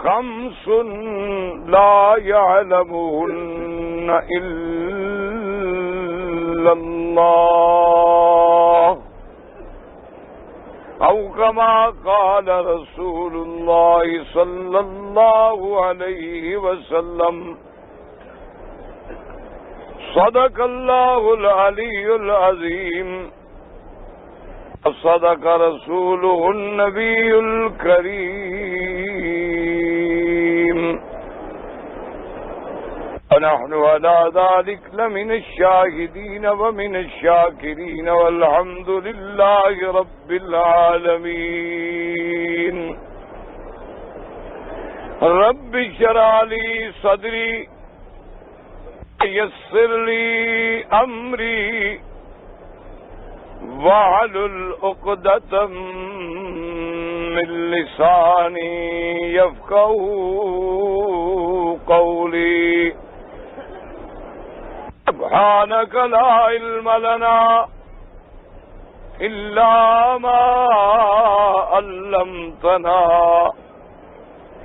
خمس لا يعلمهن إلا الله أو كما قال رسول الله صلى الله عليه وسلم صدق الله العلي العظيم صدق رسوله النبي الكريم ونحن على ذلك لمن الشاهدين ومن الشاكرين والحمد لله رب العالمين رب اشرح لي صدري يسر لي أمري واحلل عقدة من لساني يفقهوا قولي سبحانك لا علم لنا إلا ما علمتنا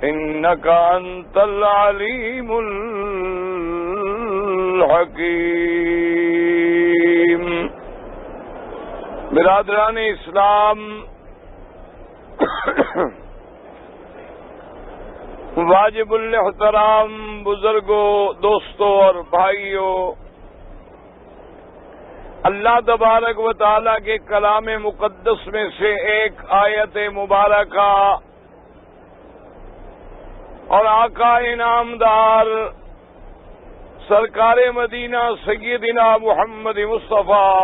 إنك أنت العليم الحكيم. برادران اسلام، واجب الاحترام بزرگوں، دوستوں اور بھائیوں، اللہ تبارک و تعالیٰ کے کلام مقدس میں سے ایک آیت مبارکہ اور آقا انعامدار سرکار مدینہ سیدنا محمد مصطفیٰ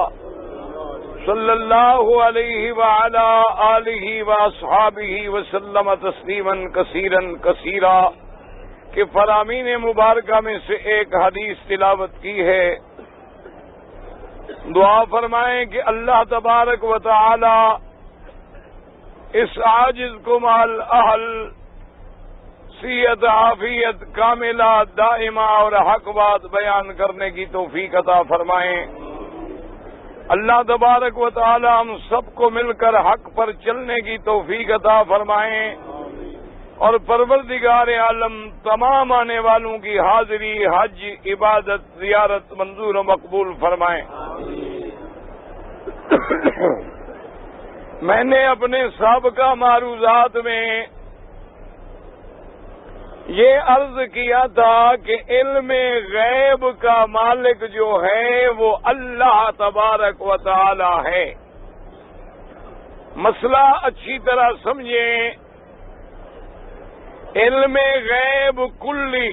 صلی اللہ علیہ وعلا آلہ واصحابہ وسلم تسلیما کثیرا کثیرا کہ فرامین مبارکہ میں سے ایک حدیث تلاوت کی ہے. دعا فرمائیں کہ اللہ تبارک و تعالی اس عاجز کو مال اہل صحت عافیت کاملہ دائمہ اور حق بات بیان کرنے کی توفیق عطا فرمائیں. اللہ تبارک و تعالی ہم سب کو مل کر حق پر چلنے کی توفیق عطا فرمائیں اور پروردگار عالم تمام آنے والوں کی حاضری، حج، عبادت، زیارت منظور و مقبول فرمائیں. میں نے اپنے سابقہ معروضات میں یہ عرض کیا تھا کہ علم غیب کا مالک جو ہے وہ اللہ تبارک و تعالی ہے. مسئلہ اچھی طرح سمجھیں. علم غیب کلی،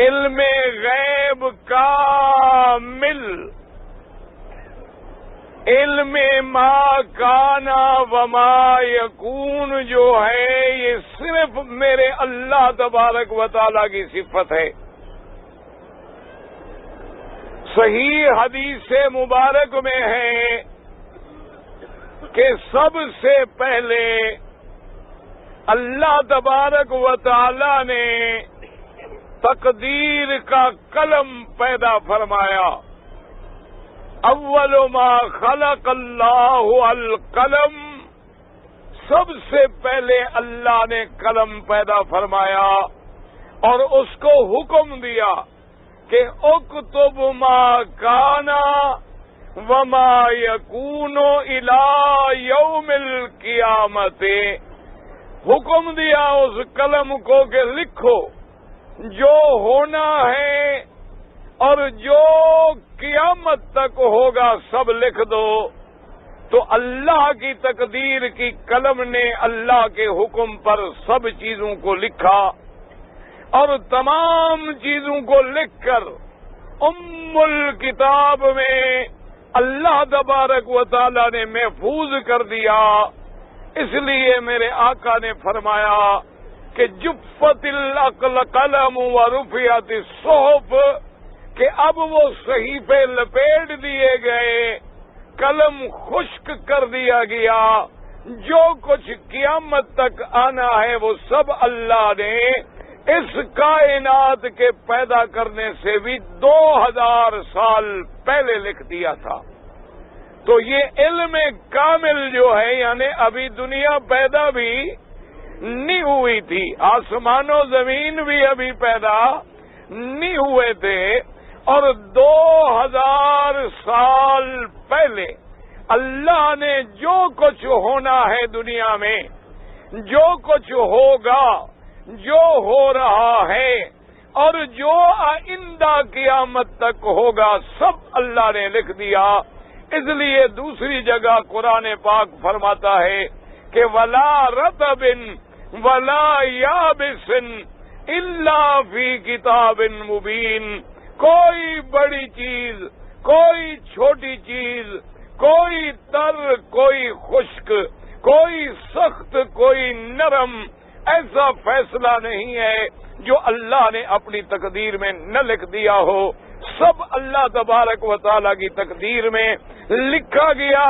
علم غیب کامل، علم ما کانا وما یکون جو ہے یہ صرف میرے اللہ تبارک و تعالیٰ کی صفت ہے. صحیح حدیث مبارک میں ہے کہ سب سے پہلے اللہ تبارک و تعالیٰ نے تقدیر کا قلم پیدا فرمایا. اول ما خلق اللہ القلم، سب سے پہلے اللہ نے قلم پیدا فرمایا اور اس کو حکم دیا کہ اکتب ما کانا وما یکون الی یوم القیامت. حکم دیا اس قلم کو کہ لکھو جو ہونا ہے اور جو قیامت تک ہوگا سب لکھ دو. تو اللہ کی تقدیر کی قلم نے اللہ کے حکم پر سب چیزوں کو لکھا اور تمام چیزوں کو لکھ کر ام الکتاب میں اللہ تبارک و تعالی نے محفوظ کر دیا. اس لیے میرے آقا نے فرمایا کہ جفت القلم ورفعت الصحف، کہ اب وہ صحیفے لپیٹ دیے گئے، قلم خشک کر دیا گیا. جو کچھ قیامت تک آنا ہے وہ سب اللہ نے اس کائنات کے پیدا کرنے سے بھی 2000 سال پہلے لکھ دیا تھا. تو یہ علم کامل جو ہے، یعنی ابھی دنیا پیدا بھی نہیں ہوئی تھی، آسمان و زمین بھی ابھی پیدا نہیں ہوئے تھے، اور 2000 سال پہلے اللہ نے جو کچھ ہونا ہے دنیا میں، جو کچھ ہوگا، جو ہو رہا ہے، اور جو آئندہ قیامت تک ہوگا، سب اللہ نے لکھ دیا۔ اس لیے دوسری جگہ قرآن پاک فرماتا ہے کہ وَلَا رَطْبٍ وَلَا يَابِسٍ إِلَّا فِي كِتَابٍ مُبِينٍ، کوئی بڑی چیز، کوئی چھوٹی چیز، کوئی تر، کوئی خشک، کوئی سخت، کوئی نرم، ایسا فیصلہ نہیں ہے جو اللہ نے اپنی تقدیر میں نہ لکھ دیا ہو۔ سب اللہ تبارک و تعالی کی تقدیر میں لکھا گیا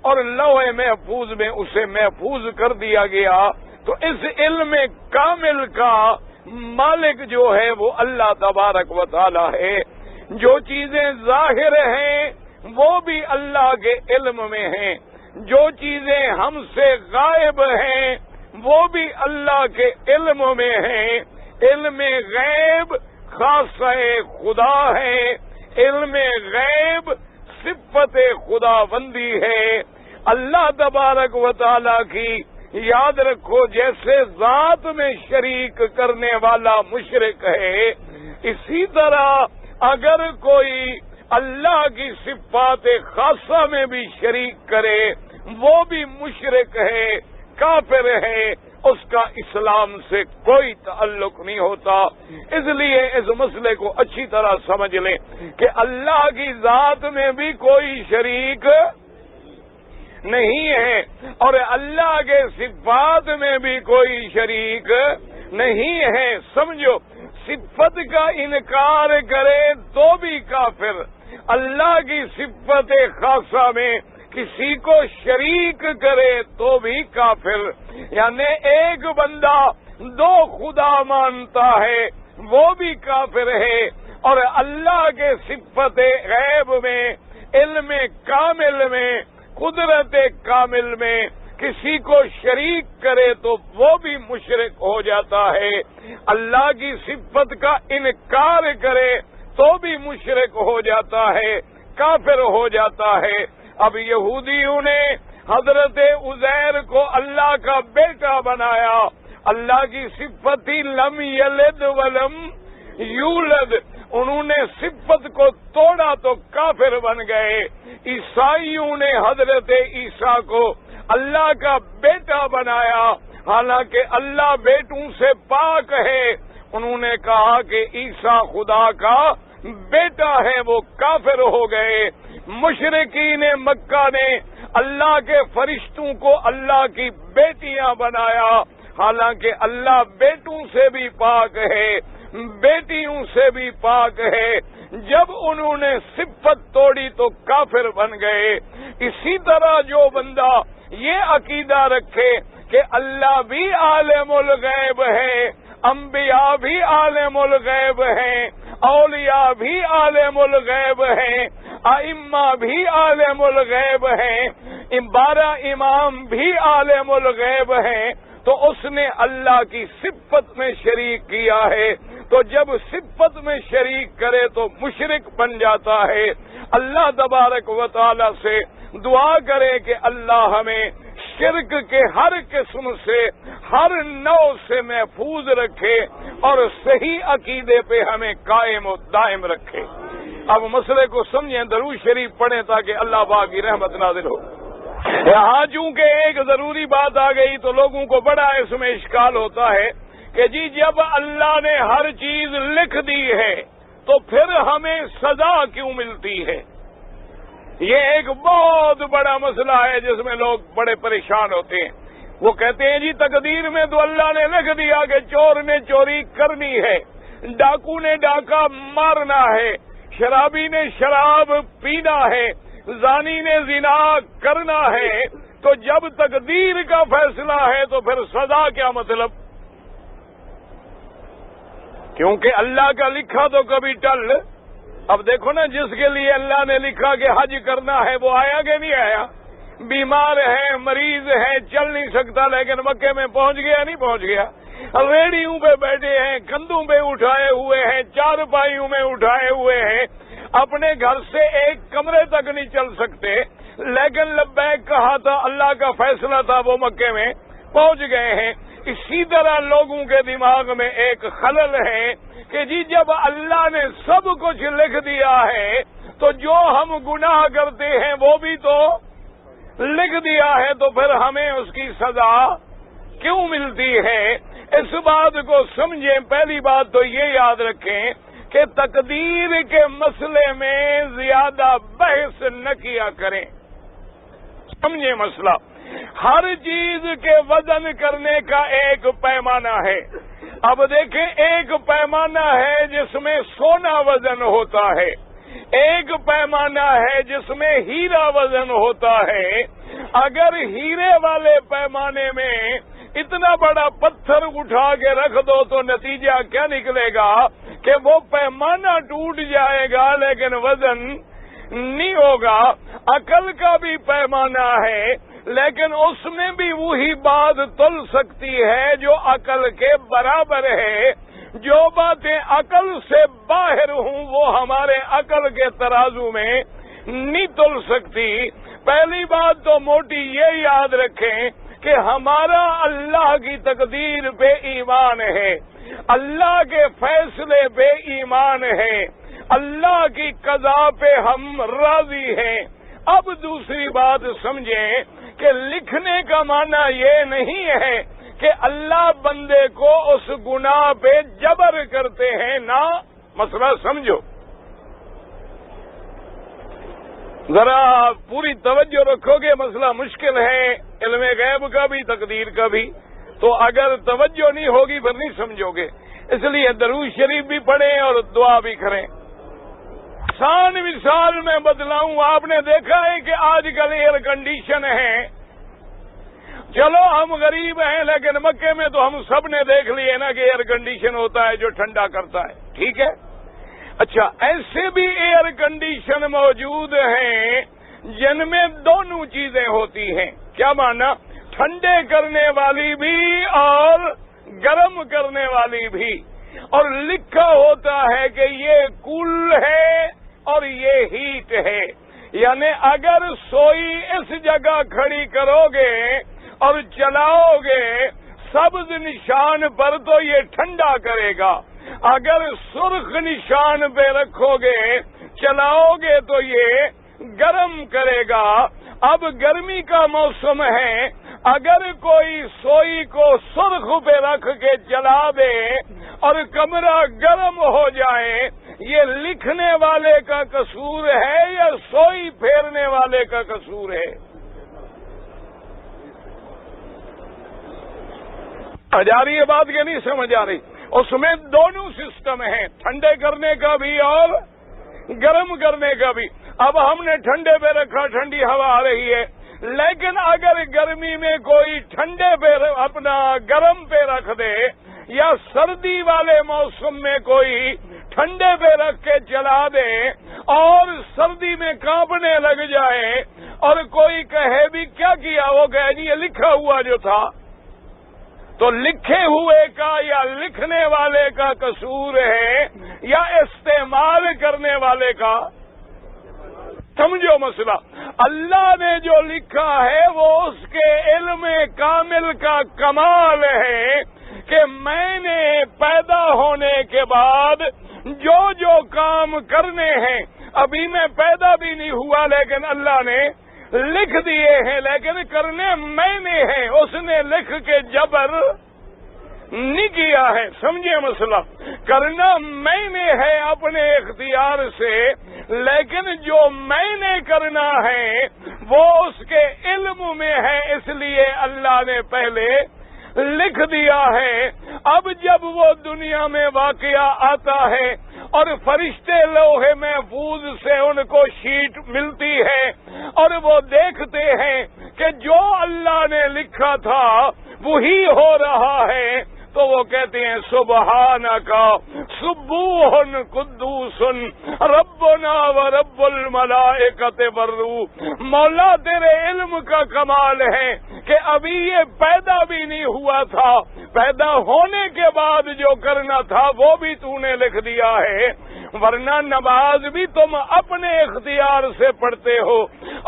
اور لوح محفوظ میں اسے محفوظ کر دیا گیا۔ تو اس علم کامل کا مالک جو ہے وہ اللہ تبارک و تعالی ہے۔ جو چیزیں ظاہر ہیں وہ بھی اللہ کے علم میں ہیں، جو چیزیں ہم سے غائب ہیں وہ بھی اللہ کے علم میں ہیں۔ علم غیب خاصہ خدا ہے، علم غیب صفت خدا بندی ہے۔ اللہ تبارک و تعالی کی یاد رکھو، جیسے ذات میں شریک کرنے والا مشرک ہے، اسی طرح اگر کوئی اللہ کی صفات خاصہ میں بھی شریک کرے وہ بھی مشرک ہے، کافر ہے، اس کا اسلام سے کوئی تعلق نہیں ہوتا۔ اس لیے اس مسئلے کو اچھی طرح سمجھ لیں کہ اللہ کی ذات میں بھی کوئی شریک نہیں ہے، اور اللہ کے صفات میں بھی کوئی شریک نہیں ہے۔ سمجھو، صفت کا انکار کرے تو بھی کافر، اللہ کی صفت خاصہ میں کسی کو شریک کرے تو بھی کافر۔ یعنی ایک بندہ دو خدا مانتا ہے وہ بھی کافر ہے، اور اللہ کے صفت غیب میں، علم کامل میں، قدرت کامل میں کسی کو شریک کرے تو وہ بھی مشرک ہو جاتا ہے۔ اللہ کی صفت کا انکار کرے تو بھی مشرک ہو جاتا ہے، کافر ہو جاتا ہے۔ اب یہودیوں نے حضرت عزیر کو اللہ کا بیٹا بنایا، اللہ کی صفت ہی لم یلد ولم یولد، انہوں نے صفت کو توڑا تو کافر بن گئے۔ عیسائیوں نے حضرت عیسیٰ کو اللہ کا بیٹا بنایا، حالانکہ اللہ بیٹوں سے پاک ہے، انہوں نے کہا کہ عیسیٰ خدا کا بیٹا ہے، وہ کافر ہو گئے۔ مشرکین مکہ نے اللہ کے فرشتوں کو اللہ کی بیٹیاں بنایا، حالانکہ اللہ بیٹوں سے بھی پاک ہے، بیٹیوں سے بھی پاک ہے۔ جب انہوں نے صفت توڑی تو کافر بن گئے۔ اسی طرح جو بندہ یہ عقیدہ رکھے کہ اللہ بھی عالم الغیب ہے، انبیاء بھی عالم الغیب ہیں، اولیاء بھی عالم الغیب ہیں، ائمہ بھی عالم الغیب ہیں، 12 امام بھی عالم الغیب ہیں، تو اس نے اللہ کی صفت میں شریک کیا ہے۔ تو جب صفت میں شریک کرے تو مشرک بن جاتا ہے۔ اللہ تبارک و تعالی سے دعا کرے کہ اللہ ہمیں شرک کے ہر قسم سے، ہر نوع سے محفوظ رکھے اور صحیح عقیدے پہ ہمیں قائم و دائم رکھے۔ اب مسئلے کو سمجھیں، درود شریف پڑھیں تاکہ اللہ پاک کی رحمت نازل ہو۔ یہاں چونکہ ایک ضروری بات آ گئی تو لوگوں کو بڑا اس میں اشکال ہوتا ہے کہ جی جب اللہ نے ہر چیز لکھ دی ہے تو پھر ہمیں سزا کیوں ملتی ہے؟ یہ ایک بہت بڑا مسئلہ ہے جس میں لوگ بڑے پریشان ہوتے ہیں۔ وہ کہتے ہیں جی تقدیر میں تو اللہ نے لکھ دیا کہ چور نے چوری کرنی ہے، ڈاکو نے ڈاکہ مارنا ہے، شرابی نے شراب پینا ہے، زانی نے زنا کرنا ہے، تو جب تقدیر کا فیصلہ ہے تو پھر سزا کیا مطلب؟ کیونکہ اللہ کا لکھا تو کبھی ٹل۔ اب دیکھو نا، جس کے لیے اللہ نے لکھا کہ حج کرنا ہے وہ آیا کہ نہیں آیا؟ بیمار ہے، مریض ہے، چل نہیں سکتا، لیکن مکے میں پہنچ گیا نہیں پہنچ گیا؟ ریڑیوں پہ بیٹھے ہیں، کندھوں پہ اٹھائے ہوئے ہیں، چارپائیوں میں اٹھائے ہوئے ہیں، اپنے گھر سے ایک کمرے تک نہیں چل سکتے، لیکن لبیک کہا تھا، اللہ کا فیصلہ تھا، وہ مکے میں پہنچ گئے ہیں۔ اسی طرح لوگوں کے دماغ میں ایک خلل ہے کہ جی جب اللہ نے سب کچھ لکھ دیا ہے تو جو ہم گناہ کرتے ہیں وہ بھی تو لکھ دیا ہے، تو پھر ہمیں اس کی سزا کیوں ملتی ہے؟ اس بات کو سمجھیں۔ پہلی بات تو یہ یاد رکھیں کہ تقدیر کے مسئلے میں زیادہ بحث نہ کیا کریں، سمجھیں مسئلہ۔ ہر چیز کے وزن کرنے کا ایک پیمانہ ہے۔ اب دیکھیں، ایک پیمانہ ہے جس میں سونا وزن ہوتا ہے، ایک پیمانہ ہے جس میں ہیرا وزن ہوتا ہے۔ اگر ہیرے والے پیمانے میں اتنا بڑا پتھر اٹھا کے رکھ دو تو نتیجہ کیا نکلے گا کہ وہ پیمانہ ٹوٹ جائے گا لیکن وزن نہیں ہوگا۔ عقل کا بھی پیمانہ ہے، لیکن اس میں بھی وہی بات تل سکتی ہے جو عقل کے برابر ہے۔ جو باتیں عقل سے باہر ہوں وہ ہمارے عقل کے ترازو میں نہیں تل سکتی۔ پہلی بات تو موٹی یہ یاد رکھیں کہ ہمارا اللہ کی تقدیر پہ ایمان ہے، اللہ کے فیصلے پہ ایمان ہے، اللہ کی قضا پہ ہم راضی ہیں۔ اب دوسری بات سمجھیں کہ لکھنے کا معنی یہ نہیں ہے کہ اللہ بندے کو اس گناہ پہ جبر کرتے ہیں، نہ۔ مسئلہ سمجھو، ذرا پوری توجہ رکھو گے، مسئلہ مشکل ہے، علم غیب کا بھی تقدیر کا بھی، تو اگر توجہ نہیں ہوگی پھر نہیں سمجھو گے۔ اس لیے درود شریف بھی پڑھیں اور دعا بھی کریں۔ آسان مثال میں بدلاؤں، آپ نے دیکھا ہے کہ آج کل ایئر کنڈیشن ہے، چلو ہم غریب ہیں لیکن مکے میں تو ہم سب نے دیکھ لیے نا کہ ایئر کنڈیشن ہوتا ہے جو ٹھنڈا کرتا ہے، ٹھیک ہے؟ اچھا، ایسے بھی ایئر کنڈیشن موجود ہیں جن میں دونوں چیزیں ہوتی ہیں۔ کیا مانا؟ ٹھنڈے کرنے والی بھی اور گرم کرنے والی بھی، اور لکھا ہوتا ہے کہ یہ کول ہے اور یہ ہیٹ ہے۔ یعنی اگر سوئی اس جگہ کھڑی کرو گے اور چلاؤ گے سبز نشان پر تو یہ ٹھنڈا کرے گا، اگر سرخ نشان پہ رکھو گے چلاؤ گے تو یہ گرم کرے گا۔ اب گرمی کا موسم ہے، اگر کوئی سوئی کو سرخ پہ رکھ کے چلا دے اور کمرہ گرم ہو جائے، یہ لکھنے والے کا قصور ہے یا سوئی پھیرنے والے کا قصور ہے؟ آ رہی ہے بات کہ نہیں سمجھ آ رہی؟ اس میں دونوں سسٹم ہیں، ٹھنڈے کرنے کا بھی اور گرم کرنے کا بھی۔ اب ہم نے ٹھنڈے پہ رکھا، ٹھنڈی ہوا آ رہی ہے، لیکن اگر گرمی میں کوئی ٹھنڈے پہ اپنا گرم پہ رکھ دے یا سردی والے موسم میں کوئی ٹھنڈے پہ رکھ کے چلا دے اور سردی میں کانپنے لگ جائے اور کوئی کہے بھی کیا کیا، وہ کہے جی یہ لکھا ہوا جو تھا، تو لکھے ہوئے کا یا لکھنے والے کا قصور ہے یا استعمال کرنے والے کا؟ سمجھو مسئلہ۔ اللہ نے جو لکھا ہے وہ اس کے علم کامل کا کمال ہے کہ میں نے پیدا ہونے کے بعد جو جو کام کرنے ہیں، ابھی میں پیدا بھی نہیں ہوا لیکن اللہ نے لکھ دیے ہیں، لیکن کرنے میں نے ہیں، اس نے لکھ کے جبر نہیں کیا ہے۔ سمجھے مسئلہ؟ کرنا میں نے ہے اپنے اختیار سے، لیکن جو میں نے کرنا ہے وہ اس کے علم میں ہے، اس لیے اللہ نے پہلے لکھ دیا ہے۔ اب جب وہ دنیا میں واقعہ آتا ہے اور فرشتے لوح محفوظ سے ان کو شیٹ ملتی ہے اور وہ دیکھتے ہیں کہ جو اللہ نے لکھا تھا وہی ہو رہا ہے، تو وہ کہتے ہیں سبحانکا سبوح قدوس ربنا و رب الملائکۃ والروح۔ مولا تیرے علم کا کمال ہے کہ ابھی یہ پیدا بھی نہیں ہوا تھا، پیدا ہونے کے بعد جو کرنا تھا وہ بھی تو نے لکھ دیا ہے، ورنہ نماز بھی تم اپنے اختیار سے پڑھتے ہو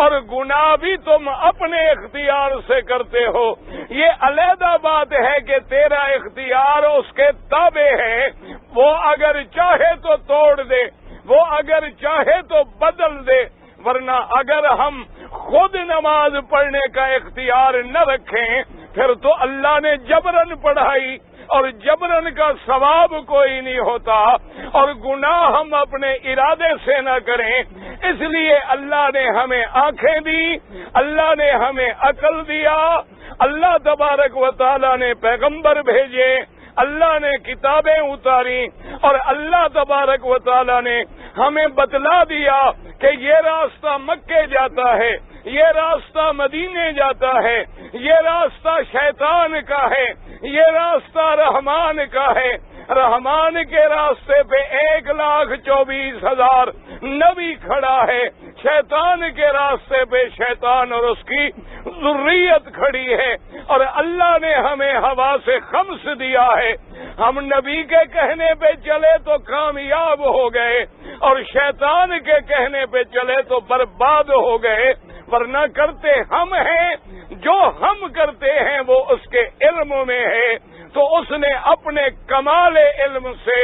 اور گناہ بھی تم اپنے اختیار سے کرتے ہو۔ یہ علیحدہ بات ہے کہ تیرا اختیار اس کے تابع ہے، وہ اگر چاہے تو توڑ دے، وہ اگر چاہے تو بدل دے، ورنہ اگر ہم خود نماز پڑھنے کا اختیار نہ رکھیں پھر تو اللہ نے جبرن پڑھائی اور جبرن کا ثواب کوئی نہیں ہوتا، اور گناہ ہم اپنے ارادے سے نہ کریں۔ اس لیے اللہ نے ہمیں آنکھیں دی، اللہ نے ہمیں عقل دیا، اللہ تبارک و تعالی نے پیغمبر بھیجے، اللہ نے کتابیں اتاری، اور اللہ تبارک و تعالی نے ہمیں بتلا دیا کہ یہ راستہ مکے جاتا ہے، یہ راستہ مدینے جاتا ہے، یہ راستہ شیطان کا ہے، یہ راستہ رحمان کا ہے۔ رحمان کے راستے پہ 1,24,000 نبی کھڑا ہے، شیطان کے راستے پہ شیطان اور اس کی ذریت کھڑی ہے، اور اللہ نے ہمیں ہوا سے خمس دیا ہے۔ ہم نبی کے کہنے پہ چلے تو کامیاب ہو گئے، اور شیطان کے کہنے پہ چلے تو برباد ہو گئے، ورنہ کرتے ہم ہیں، جو ہم کرتے ہیں وہ اس کے علم میں ہے، تو اس نے اپنے کمال علم سے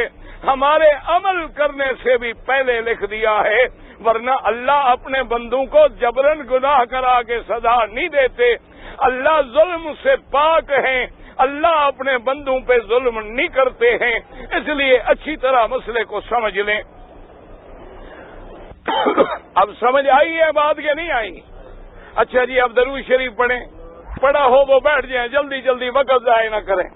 ہمارے عمل کرنے سے بھی پہلے لکھ دیا ہے، ورنہ اللہ اپنے بندوں کو جبرن گناہ کرا کے سزا نہیں دیتے۔ اللہ ظلم سے پاک ہیں، اللہ اپنے بندوں پہ ظلم نہیں کرتے ہیں۔ اس لیے اچھی طرح مسئلے کو سمجھ لیں۔ اب سمجھ آئی ہے بات کہ نہیں آئی؟ اچھا جی، اب درود شریف پڑھیں، پڑھا ہو وہ بیٹھ جائیں، جلدی جلدی وقت ضائع نہ کریں،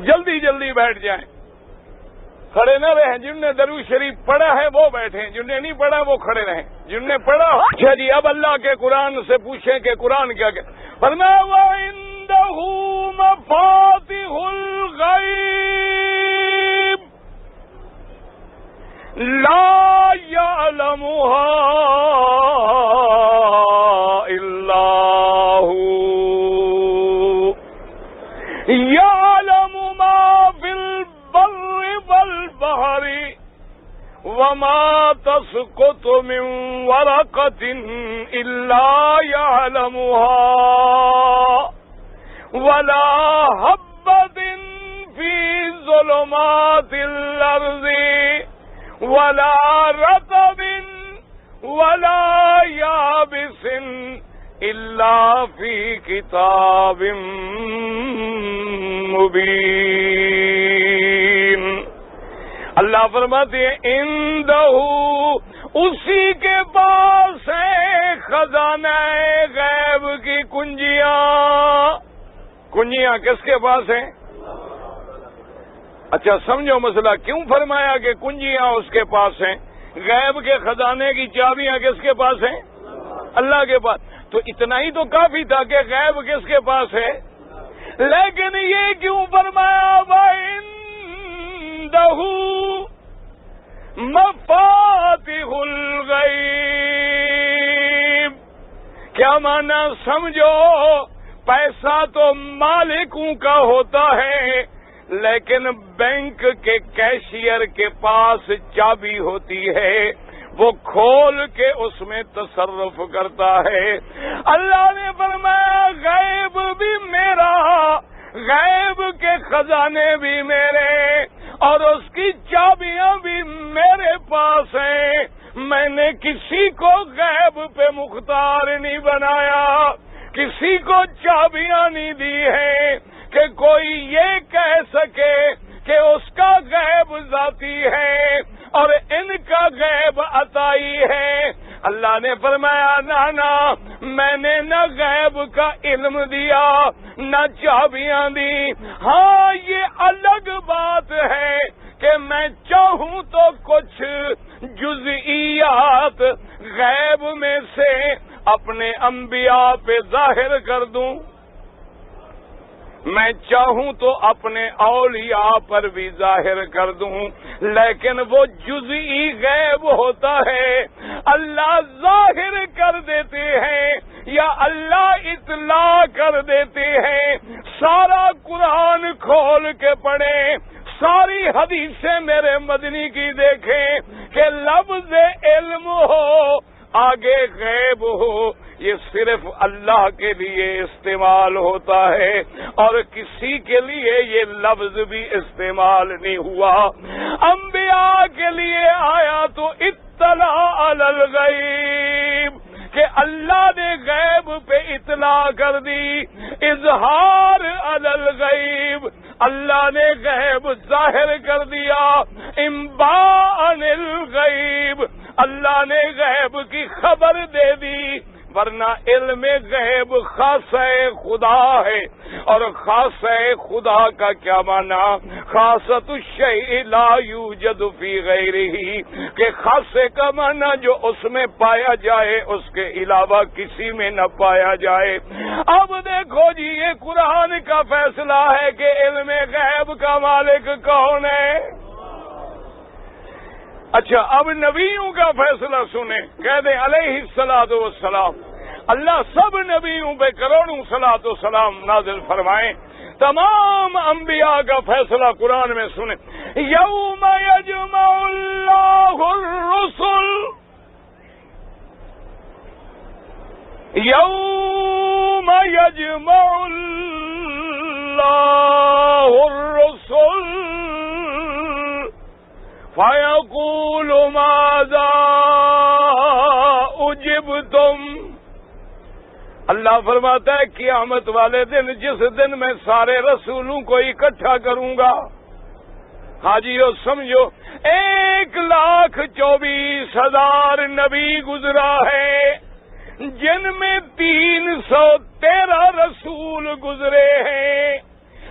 جلدی جلدی بیٹھ جائیں، کھڑے نہ رہیں۔ جن نے درود شریف پڑھا ہے وہ بیٹھیں، جن نے نہیں پڑھا وہ کھڑے رہیں، جن نے پڑھا۔ اچھا جی، اب اللہ کے قرآن سے پوچھیں کہ قرآن کیا کہتا ہے۔ فرمایا وَعِندَهُ مَفَاتِحُ الْغَيْبِ لَا يَعْلَمُهَا إِلَّا هُوَ يَعْلَمُ مَا فِي الْبَرِّ وَالْبَحْرِ وَمَا تَسْقُطُ مِنْ وَرَقَةٍ إِلَّا يَعْلَمُهَا وَلَا حَبَّةٍ فِي ظُلُمَاتِ الْأَرْضِ وَلَا رَطْبٍ وَلَا يَابِسٍ إِلَّا فِي كِتَابٍ مُبِينٍ۔ اللہ فرماتے ہیں عندہ، اسی کے پاس ہے خزانہ غیب کی کنجیاں۔ کنجیاں کس کے پاس ہیں؟ اچھا سمجھو مسئلہ، کیوں فرمایا کہ کنجیاں اس کے پاس ہیں؟ غیب کے خزانے کی چابیاں کس کے پاس ہیں؟ اللہ کے پاس۔ تو اتنا ہی تو کافی تھا کہ غیب کس کے پاس ہے، لیکن یہ کیوں فرمایا وَعِندَهُ مَفَاتِحُ الْغَيْبِ؟ کیا معنی سمجھو؟ پیسہ تو مالکوں کا ہوتا ہے، لیکن بینک کے کیشیئر کے پاس چابی ہوتی ہے، وہ کھول کے اس میں تصرف کرتا ہے۔ اللہ نے فرمایا غیب بھی میرا، غیب کے خزانے بھی میرے، اور اس کی چابیاں بھی میرے پاس ہیں۔ میں نے کسی کو غیب پہ مختار نہیں بنایا، کسی کو چابیاں نہیں دی ہیں کہ کوئی یہ کہہ سکے کہ اس کا غیب ذاتی ہے اور ان کا غیب عطائی ہے۔ اللہ نے فرمایا نہ، میں نے نہ غیب کا علم دیا نہ چابیاں دی۔ ہاں یہ الگ بات ہے کہ میں چاہوں تو کچھ جزئیات غیب میں سے اپنے انبیاء پہ ظاہر کر دوں، میں چاہوں تو اپنے اولیاء پر بھی ظاہر کر دوں، لیکن وہ جزئی غیب ہوتا ہے، اللہ ظاہر کر دیتے ہیں یا اللہ اطلاع کر دیتے ہیں۔ سارا قرآن کھول کے پڑھیں، ساری حدیثیں میرے مدنی کی دیکھیں کہ لفظ علم ہو آگے غیب ہو، یہ صرف اللہ کے لیے استعمال ہوتا ہے اور کسی کے لیے یہ لفظ بھی استعمال نہیں ہوا۔ انبیاء کے لیے آیا تو اطلاع علی الغیب کہ اللہ نے غیب پہ اطلاع کر دی، اظہار علی الغیب اللہ نے غیب ظاہر کر دیا، انباء عن الغیب اللہ نے غیب کی خبر دے دی، ورنہ علم غیب خاصہ خدا ہے۔ اور خاصہ خدا کا کیا معنی؟ خاصۃ الشیء لا یوجد فی غیرہ، کہ خاصے کا معنی جو اس میں پایا جائے اس کے علاوہ کسی میں نہ پایا جائے۔ اب دیکھو جی، یہ قرآن کا فیصلہ ہے کہ علم غیب کا مالک کون ہے۔ اچھا، اب نبیوں کا فیصلہ سنیں، کہہ دیں علیہ الصلاۃ والسلام، اللہ سب نبیوں پہ کروڑوں صلاۃ و سلام نازل فرمائیں۔ تمام انبیاء کا فیصلہ قرآن میں سنیں۔ یوم یجمع اللہ الرسل، یوم یجمع اللہ الرسل فیقول ماذا اجبتم۔ اللہ فرماتا ہے قیامت والے دن، جس دن میں سارے رسولوں کو اکٹھا کروں گا، حاجیو سمجھو 1,24,000 نبی گزرا ہے، جن میں 313 رسول گزرے ہیں،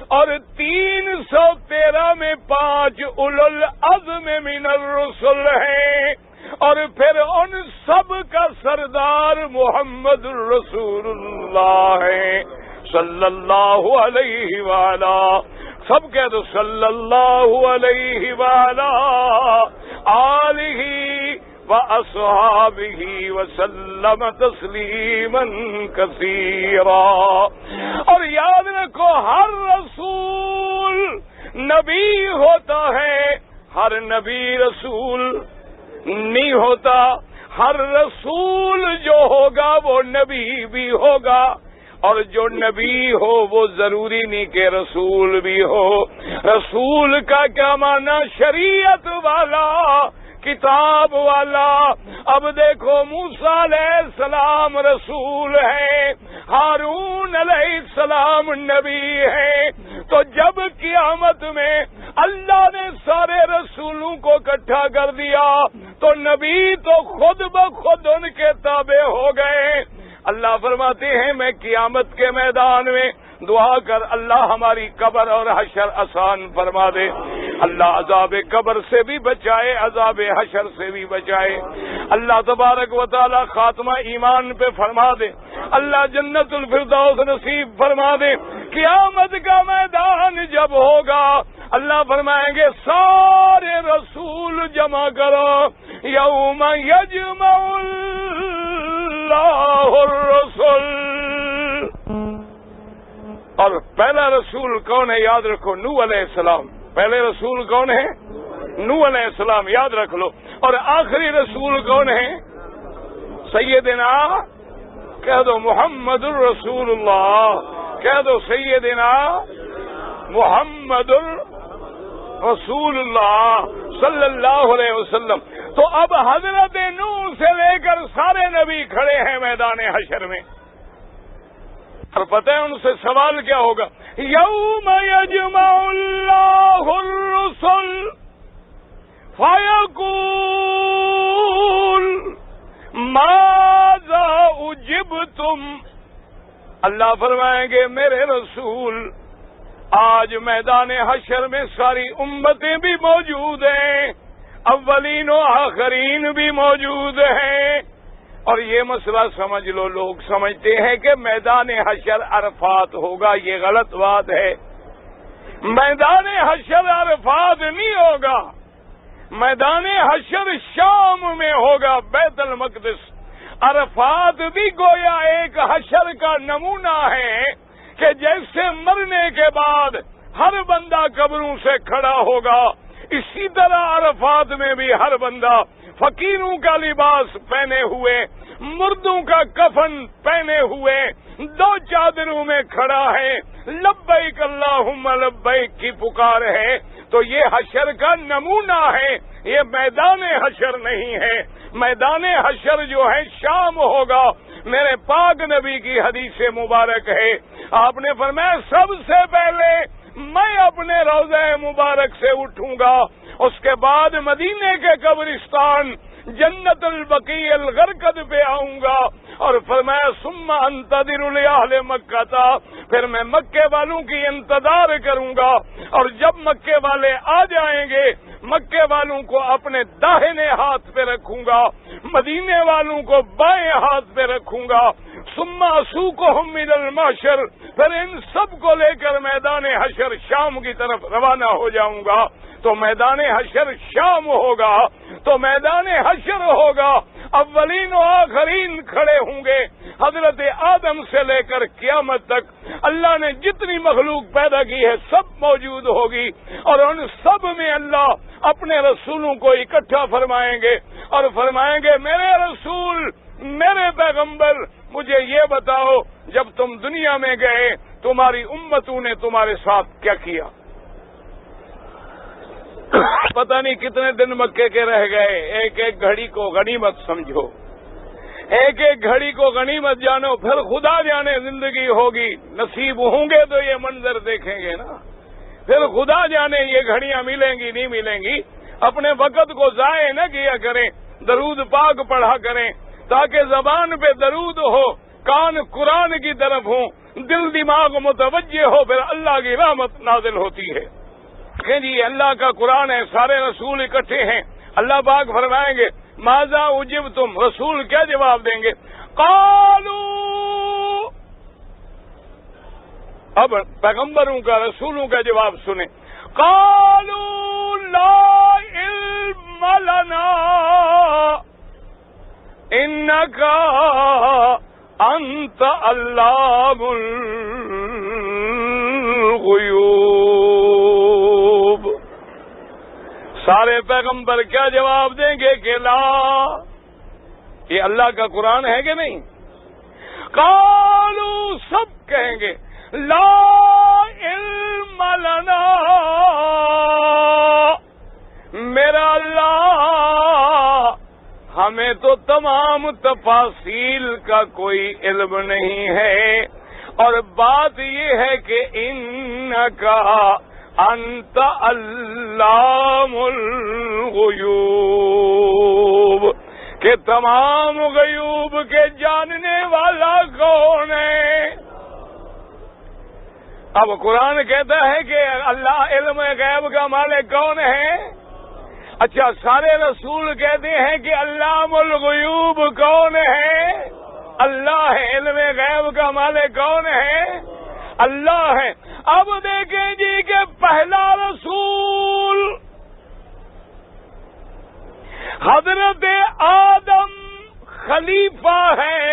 اور 313 میں 5 اولو العزم من الرسل ہیں، اور پھر ان سب کا سردار محمد رسول اللہ ہے صلی اللہ علیہ وآلہ، سب کہہ دو صلی اللہ علیہ وآلہ آلہ وَأَصْحَابِهِ وَسَلَّمَ تَسْلِيمًا كَثِيرًا۔ اور یاد رکھو، ہر رسول نبی ہوتا ہے، ہر نبی رسول نہیں ہوتا۔ ہر رسول جو ہوگا وہ نبی بھی ہوگا، اور جو نبی ہو وہ ضروری نہیں کہ رسول بھی ہو۔ رسول کا کیا معنی؟ شریعت والا، کتاب والا۔ اب دیکھو، موسیٰ علیہ السلام رسول ہیں، ہارون علیہ السلام نبی ہیں، تو جب قیامت میں اللہ نے سارے رسولوں کو اکٹھا کر دیا تو نبی تو خود بخود ان کے تابع ہو گئے۔ اللہ فرماتے ہیں میں قیامت کے میدان میں دعا کر اللہ ہماری قبر اور حشر آسان فرما دے، اللہ عذاب قبر سے بھی بچائے، عذاب حشر سے بھی بچائے، اللہ تبارک و تعالی خاتمہ ایمان پہ فرما دے، اللہ جنت الفردوس نصیب فرما دے۔ قیامت کا میدان جب ہوگا اللہ فرمائیں گے سارے رسول جمع کرو، یوم یجمع اللہ الرسل۔ اور پہلا رسول کون ہے یاد رکھو، نوح علیہ السلام۔ پہلے رسول کون ہے؟ نوح علیہ السلام، یاد رکھ لو۔ اور آخری رسول کون ہے؟ سیدنا، کہہ دو محمد الرسول اللہ، کہہ دو سیدنا محمد الرسول اللہ صلی اللہ علیہ وسلم۔ تو اب حضرت نوح سے لے کر سارے نبی کھڑے ہیں میدان حشر میں، اور پتہ ہے ان سے سوال کیا ہوگا؟ یوم یجمع اللہ الرسل فیقول ماذا اجبتم۔ اللہ فرمائیں گے میرے رسول، آج میدان حشر میں ساری امتیں بھی موجود ہیں، اولین و آخرین بھی موجود ہیں، اور یہ مسئلہ سمجھ لو، لوگ سمجھتے ہیں کہ میدان حشر عرفات ہوگا، یہ غلط بات ہے۔ میدان حشر عرفات نہیں ہوگا، میدان حشر شام میں ہوگا، بیت المقدس۔ عرفات بھی گویا ایک حشر کا نمونہ ہے کہ جیسے مرنے کے بعد ہر بندہ قبروں سے کھڑا ہوگا، اسی طرح عرفات میں بھی ہر بندہ فقیروں کا لباس پہنے ہوئے، مردوں کا کفن پہنے ہوئے، دو چادروں میں کھڑا ہے، لبیک اللہم لبیک کی پکار ہے۔ تو یہ حشر کا نمونہ ہے، یہ میدان حشر نہیں ہے۔ میدان حشر جو ہے شام ہوگا۔ میرے پاک نبی کی حدیث مبارک ہے، آپ نے فرمایا سب سے پہلے میں اپنے روضہ مبارک سے اٹھوں گا، اس کے بعد مدینے کے قبرستان جنت البقیع الغرقد پہ آؤں گا، اور فرمایا ثم انتظر لأہل مکہ تھا، پھر میں مکے والوں کی انتظار کروں گا، اور جب مکے والے آ جائیں گے مکے والوں کو اپنے داہنے ہاتھ پہ رکھوں گا، مدینے والوں کو بائیں ہاتھ پہ رکھوں گا، ثم اسوقہم من المحشر، پھر ان سب کو لے کر میدان حشر شام کی طرف روانہ ہو جاؤں گا۔ تو میدان حشر شام ہوگا، تو میدان حشر ہوگا، اولین و آخرین کھڑے ہوں گے، حضرت آدم سے لے کر قیامت تک اللہ نے جتنی مخلوق پیدا کی ہے سب موجود ہوگی، اور ان سب میں اللہ اپنے رسولوں کو اکٹھا فرمائیں گے اور فرمائیں گے میرے رسول، میرے پیغمبر، مجھے یہ بتاؤ جب تم دنیا میں گئے تمہاری امتوں نے تمہارے ساتھ کیا کیا؟ پتہ نہیں کتنے دن مکے کے رہ گئے، ایک ایک گھڑی کو غنیمت سمجھو، ایک ایک گھڑی کو غنیمت جانو، پھر خدا جانے زندگی ہوگی، نصیب ہوں گے تو یہ منظر دیکھیں گے نا، پھر خدا جانے یہ گھڑیاں ملیں گی نہیں ملیں گی۔ اپنے وقت کو ضائع نہ کیا کریں، درود پاک پڑھا کریں تاکہ زبان پہ درود ہو، کان قرآن کی طرف ہوں، دل دماغ متوجہ ہو، پھر اللہ کی رحمت نازل ہوتی ہے۔ کہ جی اللہ کا قرآن ہے، سارے رسول اکٹھے ہیں، اللہ پاک فرمائیں گے ماذا اجبتم، رسول کیا جواب دیں گے؟ قالوا، اب پیغمبروں کا رسولوں کا جواب سنیں، قالوا لا علم لنا انک انت علام الغیوب۔ سارے پیغمبر کیا جواب دیں گے کہ لا، یہ اللہ کا قرآن ہے کہ نہیں؟ قالوا، سب کہیں گے لا علم لنا، میرا اللہ ہمیں تو تمام تفاصیل کا کوئی علم نہیں ہے، اور بات یہ ہے کہ انکا انت علام الغیوب، کہ تمام غیوب کے جاننے والا کون ہے؟ اب قرآن کہتا ہے کہ اللہ علم غیب کا مالک کون ہے؟ اچھا، سارے رسول کہتے ہیں کہ علام الغیوب کون ہے؟ اللہ ہے۔ علم غیب کا مالک کون ہے؟ اللہ ہے۔ اب دیکھیں جی کہ پہلا رسول حضرت آدم خلیفہ ہے،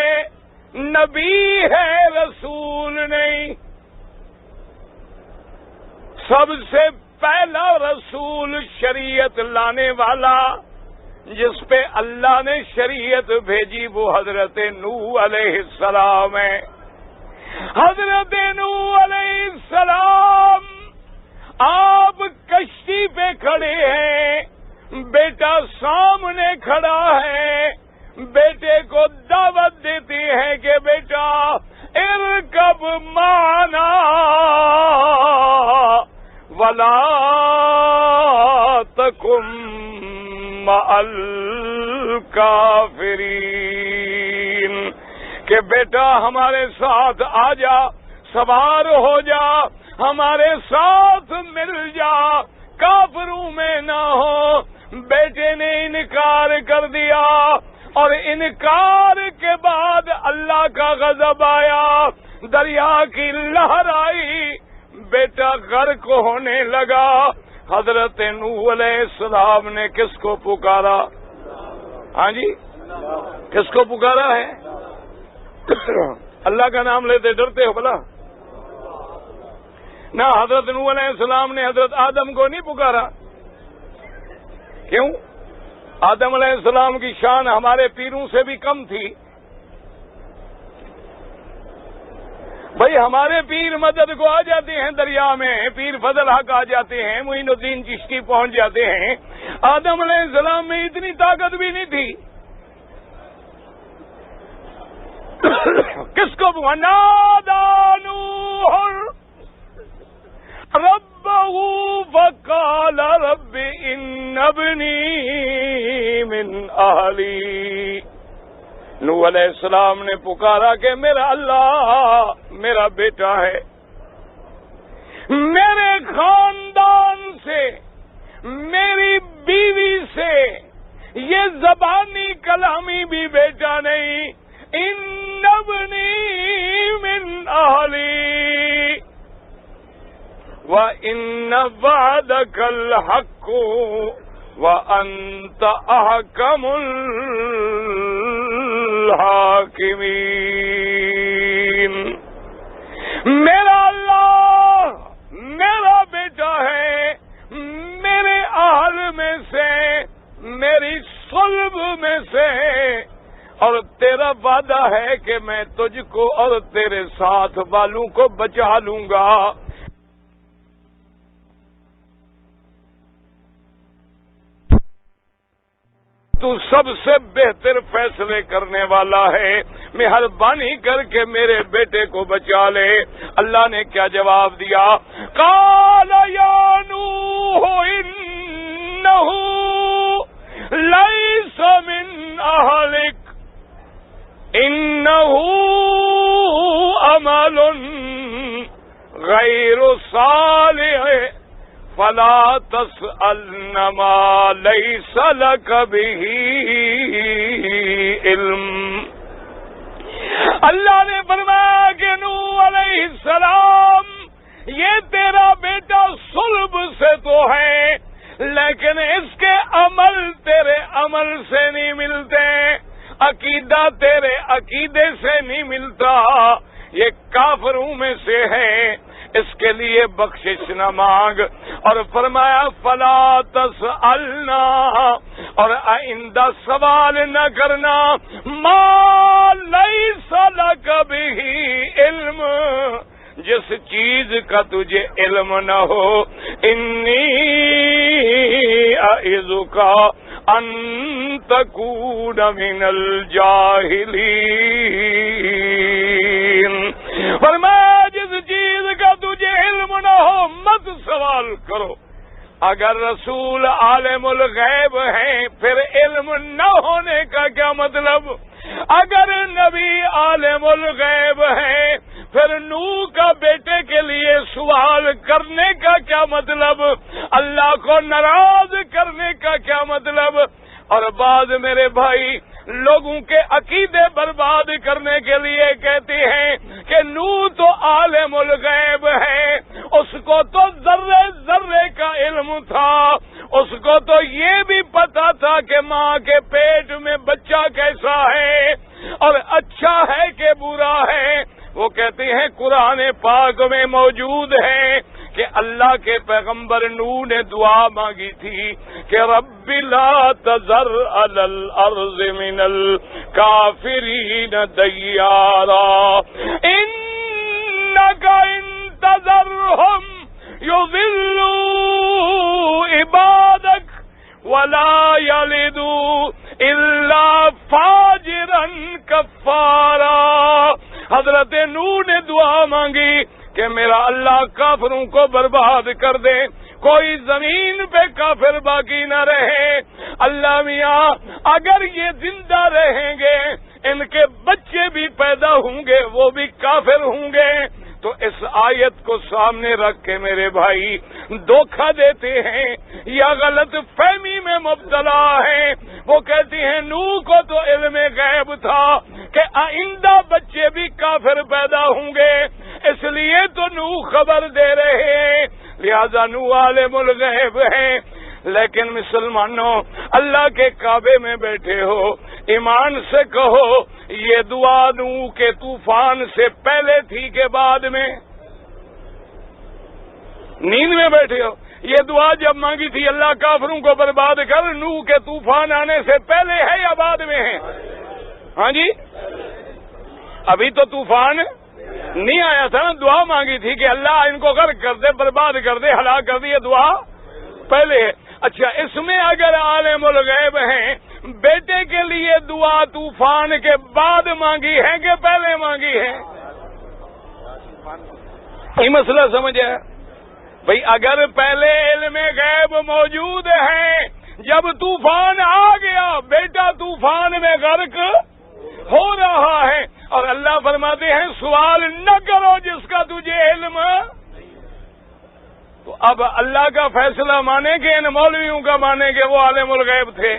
نبی ہے، رسول نہیں۔ سب سے پہلا رسول شریعت لانے والا جس پہ اللہ نے شریعت بھیجی وہ حضرت نوح علیہ السلام ہے۔ حضرت نوح علیہ السلام آپ کشتی پہ کھڑے ہیں، بیٹا سامنے کھڑا ہے، بیٹے کو دعوت دیتی ہے کہ بیٹا ارکب معنا ولا تکن مع الکافرین، کہ بیٹا ہمارے ساتھ آ جا، سوار ہو جا، ہمارے ساتھ مل جا، کافروں میں نہ ہو۔ بیٹے نے انکار کر دیا اور انکار کے بعد اللہ کا غضب آیا، دریا کی لہر آئی، بیٹا غرق ہونے لگا۔ حضرت نوح علیہ السلام نے کس کو پکارا؟ ہاں جی، کس کو پکارا ہے؟ اللہ کا نام لیتے ڈرتے ہو بھلا؟ نہ حضرت نوح علیہ السلام نے حضرت آدم کو نہیں پکارا؟ کیوں؟ آدم علیہ السلام کی شان ہمارے پیروں سے بھی کم تھی۔ بھائی ہمارے پیر مدد کو آ جاتے ہیں دریا میں، پیر فضل حق آ جاتے ہیں، معین الدین چشتی پہنچ جاتے ہیں، آدم علیہ السلام میں اتنی طاقت بھی نہیں تھی۔ کس کو نادى نوح ربه فقال رب ان ابني من اهلي۔ نوح علیہ السلام نے پکارا کہ میرا اللہ میرا بیٹا ہے، میرے خاندان سے، میری بیوی سے، یہ زبانی کلامی بھی بیٹا نہیں، ان ابنی من اہلی وان وعدک الحق وانت احکم الحاکمین۔ میرا اللہ میرا بیٹا ہے، میرے اہل میں سے، میری صلب میں سے، اور تیرا وعدہ ہے کہ میں تجھ کو اور تیرے ساتھ والوں کو بچا لوں گا۔ تو سب سے بہتر فیصلے کرنے والا ہے، مہربانی کر کے میرے بیٹے کو بچا لے۔ اللہ نے کیا جواب دیا؟ قال یا نوح انہ لیس من اہلک انہ عمل غیر صالح فلا تسألن ما لیس لک بہ علم۔ اللہ نے فرمایا کہ نوح علیہ السلام یہ تیرا بیٹا صلب سے تو ہے، لیکن اس کے عمل تیرے عمل سے نہیں ملتے، عقیدہ تیرے عقیدے سے نہیں ملتا، یہ کافروں میں سے ہے، اس کے لیے بخشش نہ مانگ۔ اور فرمایا فلا تسألنا، اور آئندہ سوال نہ کرنا، ما لیس لک بہ علم، جس چیز کا تجھے علم نہ ہو۔ انی اعظک ان تکون من الجاہلین، فرمایا جس چیز کا تجھے علم نہ ہو مت سوال کرو۔ اگر رسول عالم الغیب ہیں پھر علم نہ ہونے کا کیا مطلب؟ اگر نبی عالم الغیب ہیں پھر نوح کا بیٹے کے لیے سوال کرنے کا کیا مطلب؟ اللہ کو ناراض کرنے کا کیا مطلب؟ اور بعض میرے بھائی لوگوں کے عقیدے برباد کرنے کے لیے کہتے ہیں کہ نوح تو عالم الغیب ہے، اس کو تو ذرے ذرے کا علم تھا، اس کو تو یہ بھی پتا تھا کہ ماں کے پیٹ میں بچہ کیسا ہے اور اچھا ہے کہ برا ہے۔ وہ کہتے ہیں قرآن پاک میں موجود ہے کہ اللہ کے پیغمبر نوح نے دعا مانگی تھی کہ رب لا تذر علی الارض من الکافرین دیارا انک ان تذرہم یضلوا عبادک ولا یلدوا الا فاجرا کفارا۔ حضرت نوح نے دعا مانگی کہ میرا اللہ کافروں کو برباد کر دے، کوئی زمین پہ کافر باقی نہ رہے۔ اللہ میاں اگر یہ زندہ رہیں گے، ان کے بچے بھی پیدا ہوں گے، وہ بھی کافر ہوں گے، تو اس آیت کو سامنے رکھ کے میرے بھائی دھوکہ دیتے ہیں یا غلط فہمی میں مبتلا ہیں. وہ کہتی ہیں نوح کو تو علم غیب تھا کہ آئندہ بچے بھی کافر پیدا ہوں گے، اس لیے تو نوح خبر دے رہے ہیں، لہذا نوح عالم الغیب ہیں. لیکن مسلمانوں، اللہ کے کعبے میں بیٹھے ہو، ایمان سے کہو یہ دعا نوح کے طوفان سے پہلے تھی کہ بعد میں؟ نیند میں بیٹھے ہو، یہ دعا جب مانگی تھی اللہ کافروں کو برباد کر، نوح کے طوفان آنے سے پہلے ہے یا بعد میں ہے؟ ہاں جی، ابھی تو طوفان نہیں آیا تھا نا، دعا مانگی تھی کہ اللہ ان کو غرق کر دے، برباد کر دے، ہلاک کر دے، یہ دعا پہلے ہے. اچھا، اس میں اگر عالم الغیب ہیں، بیٹے کے لیے دعا طوفان کے بعد مانگی ہے کہ پہلے مانگی ہے؟ یہ مسئلہ سمجھا بھئی؟ اگر پہلے علم غیب موجود ہے، جب طوفان آ گیا بیٹا طوفان میں غرق ہو رہا ہے، اور اللہ فرماتے ہیں سوال نہ کرو جس کا تجھے علم، تو اب اللہ کا فیصلہ مانے کہ ان مولویوں کا مانے کہ وہ عالم الغیب تھے؟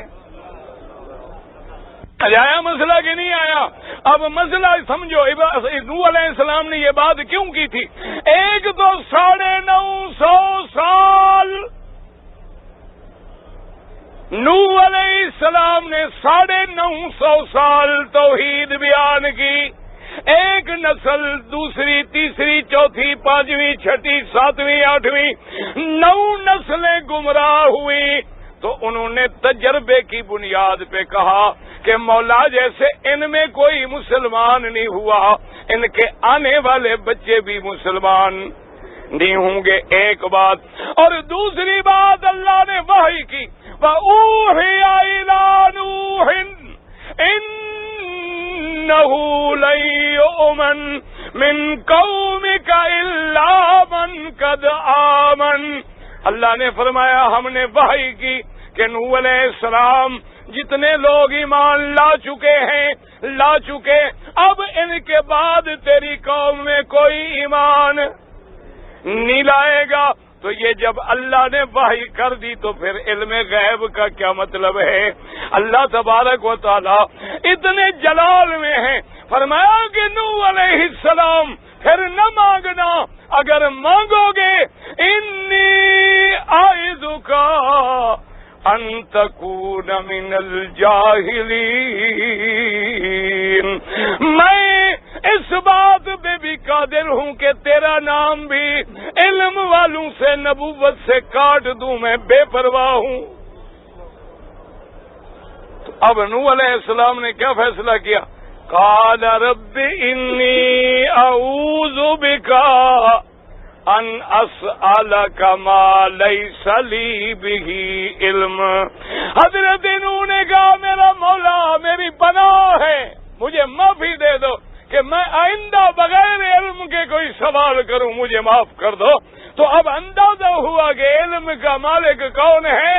آیا مسئلہ کہ نہیں آیا؟ اب مسئلہ سمجھو، نوح علیہ السلام نے یہ بات کیوں کی تھی؟ ایک تو 950 سال نوح علیہ السلام نے 950 سال توحید بیان کی، ایک نسل، دوسری، تیسری، چوتھی، پانچویں، چھٹی، ساتویں، آٹھویں، 9 نسلیں گمراہ ہوئی. تو انہوں نے تجربے کی بنیاد پہ کہا کہ مولا جیسے ان میں کوئی مسلمان نہیں ہوا، ان کے آنے والے بچے بھی مسلمان نہیں ہوں گے. ایک بات. اور دوسری بات اللہ نے وحی کی، وَأُوحِيَ إِلَىٰ نُوحٍ إِنَّهُ لَن يُؤْمَنَ مِن قَوْمِكَ إِلَّا مَن قَدْ آمَنَ. اللہ نے فرمایا ہم نے وحی کی کہ نوح علیہ السلام جتنے لوگ ایمان لا چکے ہیں، لا چکے، اب ان کے بعد تیری قوم میں کوئی ایمان نہیں لائے گا. تو یہ جب اللہ نے وحی کر دی تو پھر علم غیب کا کیا مطلب ہے؟ اللہ تبارک و تعالی اتنے جلال میں ہیں، فرمایا کہ نوح علیہ السلام پھر نہ مانگنا، اگر مانگو گے انی اعظک ان تکون من الجاہلین، میں اس بات پہ بھی قادر ہوں کہ تیرا نام بھی علم والوں سے، نبوت سے کاٹ دوں، میں بے پرواہ ہوں. تو اب نوح علیہ السلام نے کیا فیصلہ کیا؟ قال رب انی اعوذ بک ان اسألک ما لیس لی بہ علم. حضرت نوح نے کہا میرا مولا میری پناہ ہے، مجھے معافی دے دو کہ میں آئندہ بغیر علم کے کوئی سوال کروں، مجھے معاف کر دو. تو اب اندازہ ہوا کہ علم کا مالک کون ہے؟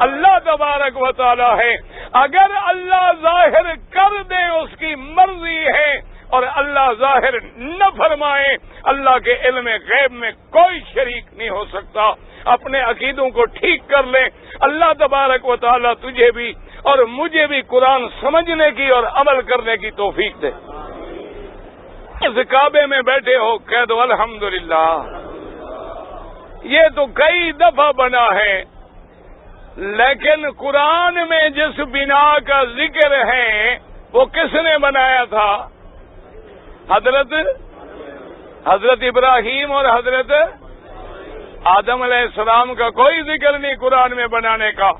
اللہ تبارک و تعالی ہے. اگر اللہ ظاہر کر دے اس کی مرضی ہے، اور اللہ ظاہر نہ فرمائے، اللہ کے علم غیب میں کوئی شریک نہیں ہو سکتا. اپنے عقیدوں کو ٹھیک کر لیں. اللہ تبارک و تعالی تجھے بھی اور مجھے بھی قرآن سمجھنے کی اور عمل کرنے کی توفیق دے. اس کعبے میں بیٹھے ہو کہہ دو الحمدللہ. یہ تو کئی دفعہ بنا ہے، لیکن قرآن میں جس بنا کا ذکر ہے وہ کس نے بنایا تھا؟ حضرت ابراہیم اور حضرت آدم علیہ السلام کا کوئی ذکر نہیں قرآن میں بنانے کا.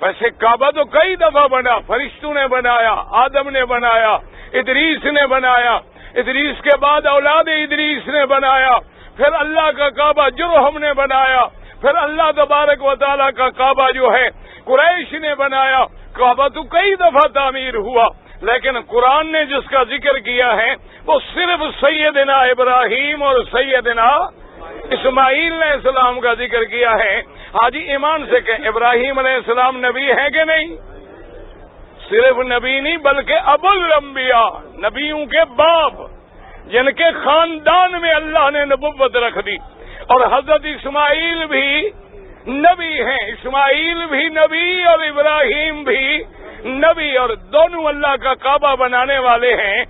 ویسے کعبہ تو کئی دفعہ بنا، فرشتوں نے بنایا، آدم نے بنایا، ادریس نے بنایا، ادریس کے بعد اولاد ادریس نے بنایا، پھر اللہ کا کعبہ جرہم نے بنایا، پھر اللہ تبارک و تعالیٰ کا کعبہ جو ہے قریش نے بنایا. کعبہ تو کئی دفعہ تعمیر ہوا، لیکن قرآن نے جس کا ذکر کیا ہے وہ صرف سیدنا ابراہیم اور سیدنا اسماعیل علیہ السلام کا ذکر کیا ہے. حاجی ایمان سے کہ ابراہیم علیہ السلام نبی ہے کہ نہیں؟ صرف نبی نہیں بلکہ ابو الانبیاء، نبیوں کے باپ. جن کے خاندان میں اللہ نے نبوت رکھ دی، اور حضرت اسماعیل بھی نبی ہیں، اسماعیل بھی نبی اور ابراہیم بھی نبی، اور دونوں اللہ کا کعبہ بنانے والے ہیں۔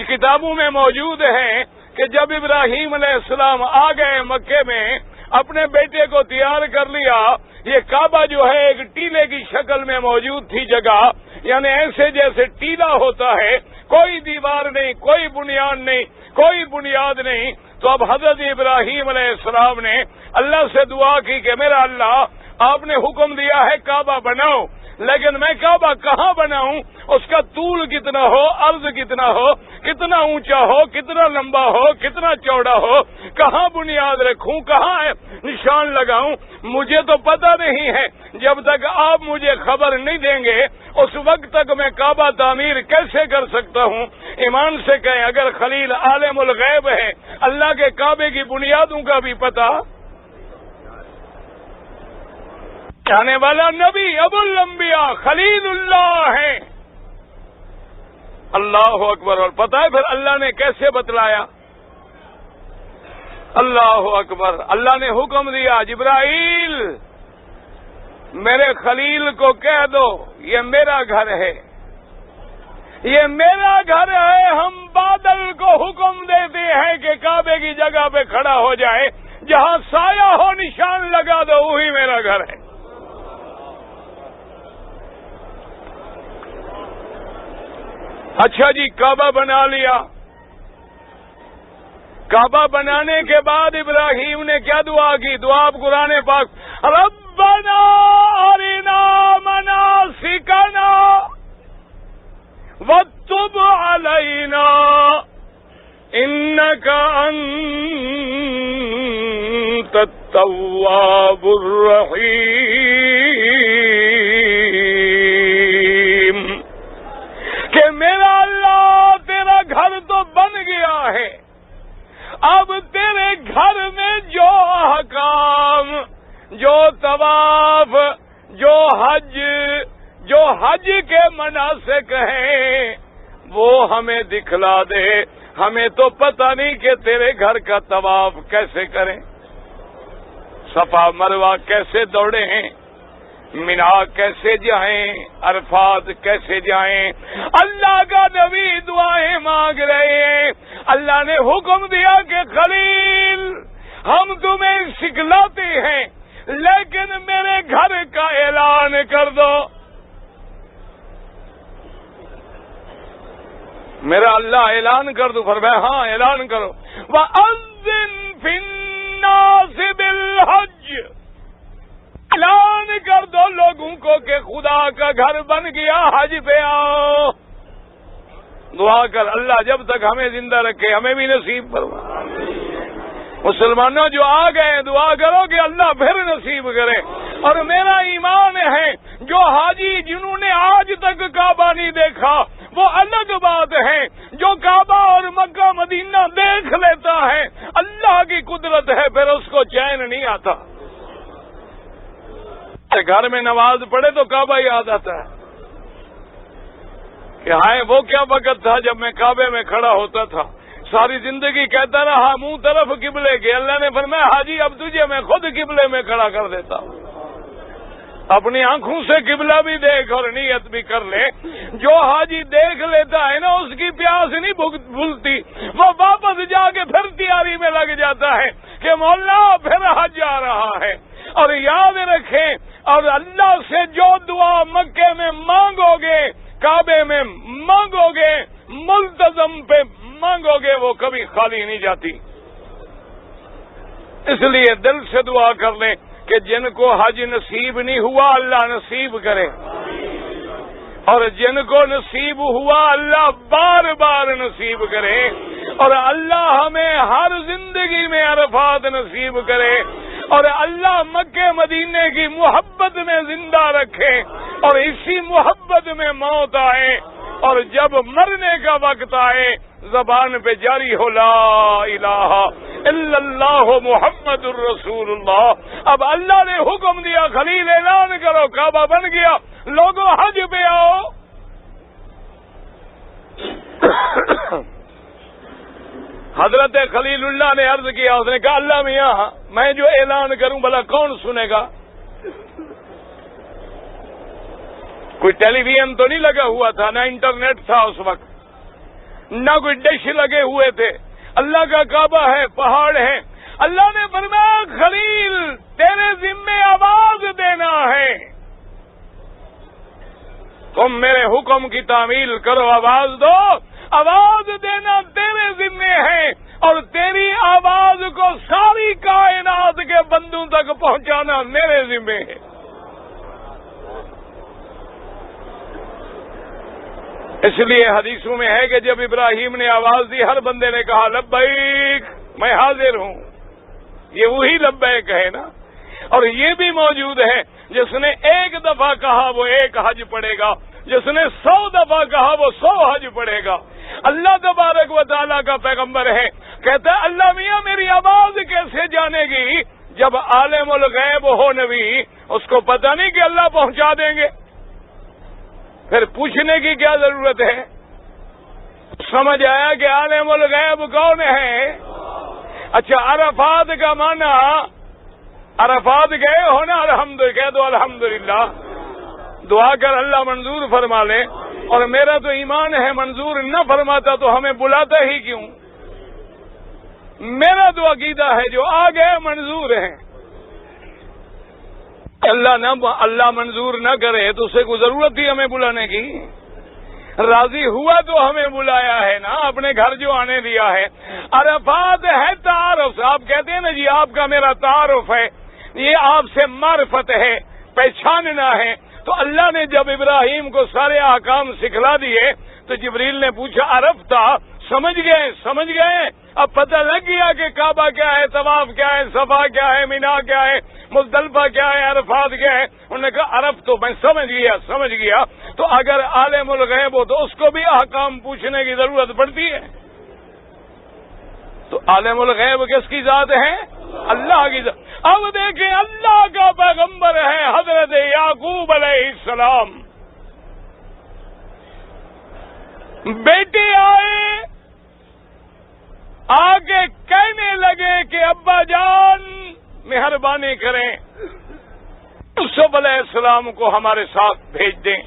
کتابوں میں موجود ہے کہ جب ابراہیم علیہ السلام آ گئے مکے میں، اپنے بیٹے کو تیار کر لیا، یہ کعبہ جو ہے ایک ٹیلے کی شکل میں موجود تھی جگہ، یعنی ایسے جیسے ٹیلا ہوتا ہے، کوئی دیوار نہیں، کوئی بنیاد نہیں، کوئی بنیاد نہیں۔ تو اب حضرت ابراہیم علیہ السلام نے اللہ سے دعا کی کہ میرا اللہ، آپ نے حکم دیا ہے کعبہ بناؤ، لیکن میں کعبہ کہاں بناؤں؟ اس کا طول کتنا ہو، عرض کتنا ہو، کتنا اونچا ہو، کتنا لمبا ہو، کتنا چوڑا ہو، کہاں بنیاد رکھوں، کہاں نشان لگاؤں؟ مجھے تو پتہ نہیں ہے۔ جب تک آپ مجھے خبر نہیں دیں گے اس وقت تک میں کعبہ تعمیر کیسے کر سکتا ہوں؟ ایمان سے کہیں، اگر خلیل عالم الغیب ہے، اللہ کے کعبے کی بنیادوں کا بھی پتہ، آنے والا نبی ابو الانبیاء خلیل اللہ ہے۔ اللہ اکبر۔ اور پتہ ہے پھر اللہ نے کیسے بتلایا؟ اللہ اکبر۔ اللہ نے حکم دیا، جبرائیل میرے خلیل کو کہہ دو یہ میرا گھر ہے، یہ میرا گھر ہے۔ ہم بادل کو حکم دیتے ہیں کہ کعبے کی جگہ پہ کھڑا ہو جائے، جہاں سایہ ہو نشان لگا دو، وہی میرا گھر ہے۔ اچھا جی، کعبہ بنا لیا۔ کعبہ بنانے کے بعد ابراہیم نے کیا دعا کی؟ دعا آپ قرآن پاک، ربنا ارنا مناسکنا وتب علینا انک انت التواب الرحیم، کہ میرا اللہ تیرا گھر تو بن گیا ہے، اب تیرے گھر میں جو احکام، جو طواف، جو حج کے مناسک ہیں وہ ہمیں دکھلا دے۔ ہمیں تو پتہ نہیں کہ تیرے گھر کا طواف کیسے کریں، صفا مروہ کیسے دوڑے ہیں، مینا کیسے جائیں، عرفات کیسے جائیں۔ اللہ کا نبی دعائیں مانگ رہے ہیں۔ اللہ نے حکم دیا کہ خلیل ہم تمہیں سکھلاتے ہیں، لیکن میرے گھر کا اعلان کر دو۔ میرا اللہ اعلان کر دو، فرمایا ہاں اعلان کرو۔ وَأَذِّن فِي النَّاسِ بِالْحَجِّ، اعلان کر دو لوگوں کو کہ خدا کا گھر بن گیا، حج پہ آؤ۔ دعا کر اللہ جب تک ہمیں زندہ رکھے ہمیں بھی نصیب فرما۔ مسلمانوں جو آ گئے دعا کرو کہ اللہ پھر نصیب کرے۔ اور میرا ایمان ہے جو حاجی جنہوں نے آج تک کعبہ نہیں دیکھا وہ الگ بات ہے، جو کعبہ اور مکہ مدینہ دیکھ لیتا ہے اللہ کی قدرت ہے، پھر اس کو چین نہیں آتا۔ گھر میں نماز پڑھے تو کعبہ یاد آتا ہے کہ ہائے وہ کیا وقت تھا جب میں کعبے میں کھڑا ہوتا تھا، ساری زندگی کہتا رہا منہ طرف قبلے کے۔ اللہ نے فرمایا حاجی اب تجھے میں خود قبلے میں کھڑا کر دیتا ہوں، اپنی آنکھوں سے قبلہ بھی دیکھ اور نیت بھی کر لے۔ جو حاجی دیکھ لیتا ہے نا اس کی پیاس نہیں بھولتی، وہ واپس جا کے پھر تیاری میں لگ جاتا ہے کہ مولا پھر حج آ رہا ہے۔ اور یاد رکھیں، اور اللہ سے جو دعا مکے میں مانگو گے، کعبے میں مانگو گے، ملتزم پہ مانگو گے، وہ کبھی خالی نہیں جاتی۔ اس لیے دل سے دعا کر لیں کہ جن کو حج نصیب نہیں ہوا اللہ نصیب کرے، اور جن کو نصیب ہوا اللہ بار بار نصیب کرے، اور اللہ ہمیں ہر زندگی میں عرفات نصیب کرے، اور اللہ مکے مدینے کی محبت میں زندہ رکھے، اور اسی محبت میں موت آئے، اور جب مرنے کا وقت آئے زبان پہ جاری ہو لا الہ الا اللہ محمد الرسول اللہ۔ اب اللہ نے حکم دیا خلیل اعلان کرو کعبہ بن گیا، لوگوں حج پہ آؤ۔ حضرت خلیل اللہ نے عرض کیا، اس نے کہا اللہ میاں میں جو اعلان کروں بھلا کون سنے گا؟ کوئی ٹیلی ویژن تو نہیں لگا ہوا تھا، نہ انٹرنیٹ تھا اس وقت، نہ کوئی ڈش لگے ہوئے تھے، اللہ کا کعبہ ہے، پہاڑ ہے۔ اللہ نے فرمایا خلیل تیرے ذمے آواز دینا ہے، تم میرے حکم کی تعمیل کرو، آواز دو، آواز دینا تیرے ذمے ہے، اور تیری آواز کو ساری کائنات کے بندوں تک پہنچانا میرے ذمے ہے۔ اس لیے حدیثوں میں ہے کہ جب ابراہیم نے آواز دی ہر بندے نے کہا لبیک میں حاضر ہوں، یہ وہی لبیک ہے نا۔ اور یہ بھی موجود ہے جس نے ایک دفعہ کہا وہ ایک حج پڑے گا، جس نے 100 دفعہ کہا وہ 100 حج پڑے گا۔ اللہ تبارک و تعالیٰ کا پیغمبر ہے، کہتا ہے اللہ میاں میری آواز کیسے جانے گی؟ جب عالم الغیب ہو نبی، اس کو پتہ نہیں کہ اللہ پہنچا دیں گے، پھر پوچھنے کی کیا ضرورت ہے؟ سمجھ آیا کہ عالم الغیب کون ہے؟ اچھا عرفات کا معنی، عرفات گئے ہو نا، کہہ دو الحمدللہ، دعا کر اللہ منظور فرما لے، اور میرا تو ایمان ہے منظور نہ فرماتا تو ہمیں بلاتا ہی کیوں؟ میرا تو عقیدہ ہے جو آ گئے منظور ہیں، اللہ منظور نہ کرے تو اسے کوئی ضرورت تھی ہمیں بلانے کی؟ راضی ہوا تو ہمیں بلایا ہے نا، اپنے گھر جو آنے دیا ہے۔ عرفات ہے تعارف، آپ کہتے ہیں نا جی آپ کا میرا تعارف ہے، یہ آپ سے معرفت ہے، پہچاننا ہے۔ تو اللہ نے جب ابراہیم کو سارے احکام سکھلا دیے تو جبریل نے پوچھا عرفتہ، سمجھ گئے، اب پتہ لگ گیا کہ کعبہ کیا ہے، طواف کیا ہے، صفا کیا ہے، مینا کیا ہے، مزدلفہ کیا ہے، عرفات کیا ہے؟ انہوں نے کہا عرف تو میں سمجھ گیا۔ تو اگر عالم الغیب ہو تو اس کو بھی احکام پوچھنے کی ضرورت پڑتی ہے؟ تو عالم الغیب کس کی ذات ہے؟ اللہ کی ذات۔ اب دیکھیں اللہ کا پیغمبر ہے حضرت یعقوب علیہ السلام، بیٹے آگے کہنے لگے کہ ابا جان مہربانی کریں یوسف علیہ السلام کو ہمارے ساتھ بھیج دیں،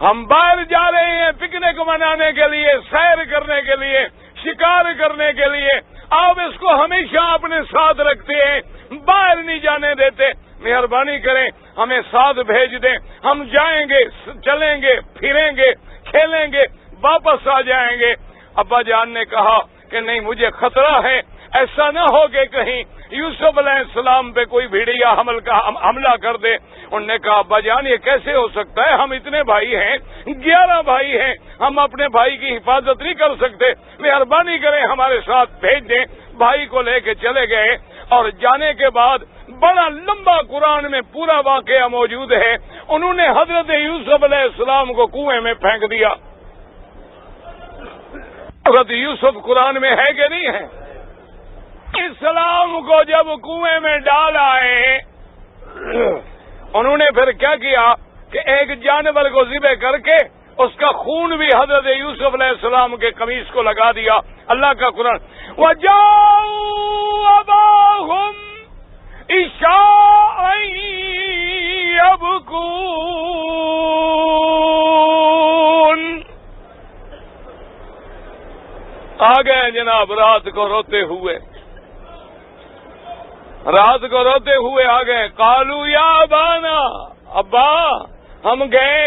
ہم باہر جا رہے ہیں پکنک منانے کے لیے، سیر کرنے کے لیے، شکار کرنے کے لیے، آپ اس کو ہمیشہ اپنے ساتھ رکھتے ہیں، باہر نہیں جانے دیتے، مہربانی کریں ہمیں ساتھ بھیج دیں، ہم جائیں گے، چلیں گے، پھریں گے، کھیلیں گے، واپس آ جائیں گے۔ ابا جان نے کہا کہ نہیں مجھے خطرہ ہے، ایسا نہ ہو کہ کہیں یوسف علیہ السلام پہ کوئی بھیڑیا حملہ کر دے۔ انہوں نے کہا ابا جان یہ کیسے ہو سکتا ہے، ہم اتنے بھائی ہیں، 11 بھائی ہیں، ہم اپنے بھائی کی حفاظت نہیں کر سکتے، مہربانی کریں ہمارے ساتھ بھیج دیں۔ بھائی کو لے کے چلے گئے، اور جانے کے بعد بڑا لمبا قرآن میں پورا واقعہ موجود ہے، انہوں نے حضرت یوسف علیہ السلام کو کنویں میں پھینک دیا۔ حضرت یوسف قرآن میں ہے کہ نہیں ہے؟ اسلام کو جب کنویں میں ڈال آئے، انہوں نے پھر کیا کیا کہ ایک جانور کو ذبح کر کے اس کا خون بھی حضرت یوسف علیہ السلام کے قمیص کو لگا دیا۔ اللہ کا قرآن وَجَاءُوا أَبَاهُمْ عِشَاءً يَبْكُونَ، آ گئے جناب رات کو روتے ہوئے آ گئے۔ قالوا یا ابانا، ابا ہم گئے،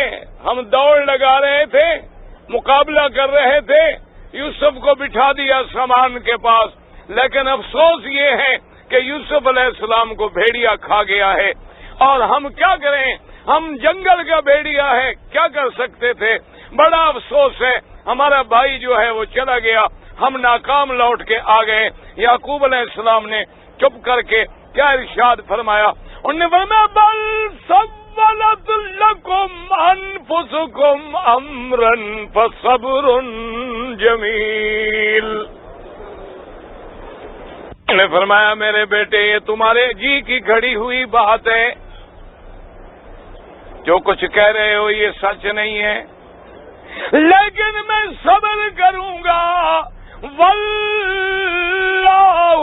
ہم دوڑ لگا رہے تھے، مقابلہ کر رہے تھے، یوسف کو بٹھا دیا سامان کے پاس، لیکن افسوس یہ ہے کہ یوسف علیہ السلام کو بھیڑیا کھا گیا ہے، اور ہم کیا کریں، ہم جنگل کا بھیڑیا ہے، کیا کر سکتے تھے، بڑا افسوس ہے، ہمارا بھائی جو ہے وہ چلا گیا، ہم ناکام لوٹ کے آ گئے۔ یعقوب علیہ السلام نے چپ کر کے کیا ارشاد فرمایا؟ انہوں نے فرمایا بل سولت لکم انفسکم امرا فصبر جمیل۔ انہوں نے فرمایا میرے بیٹے یہ تمہارے جی کی گھڑی ہوئی بات ہے، جو کچھ کہہ رہے ہو یہ سچ نہیں ہے، لیکن میں صبر کروں گا، واللہ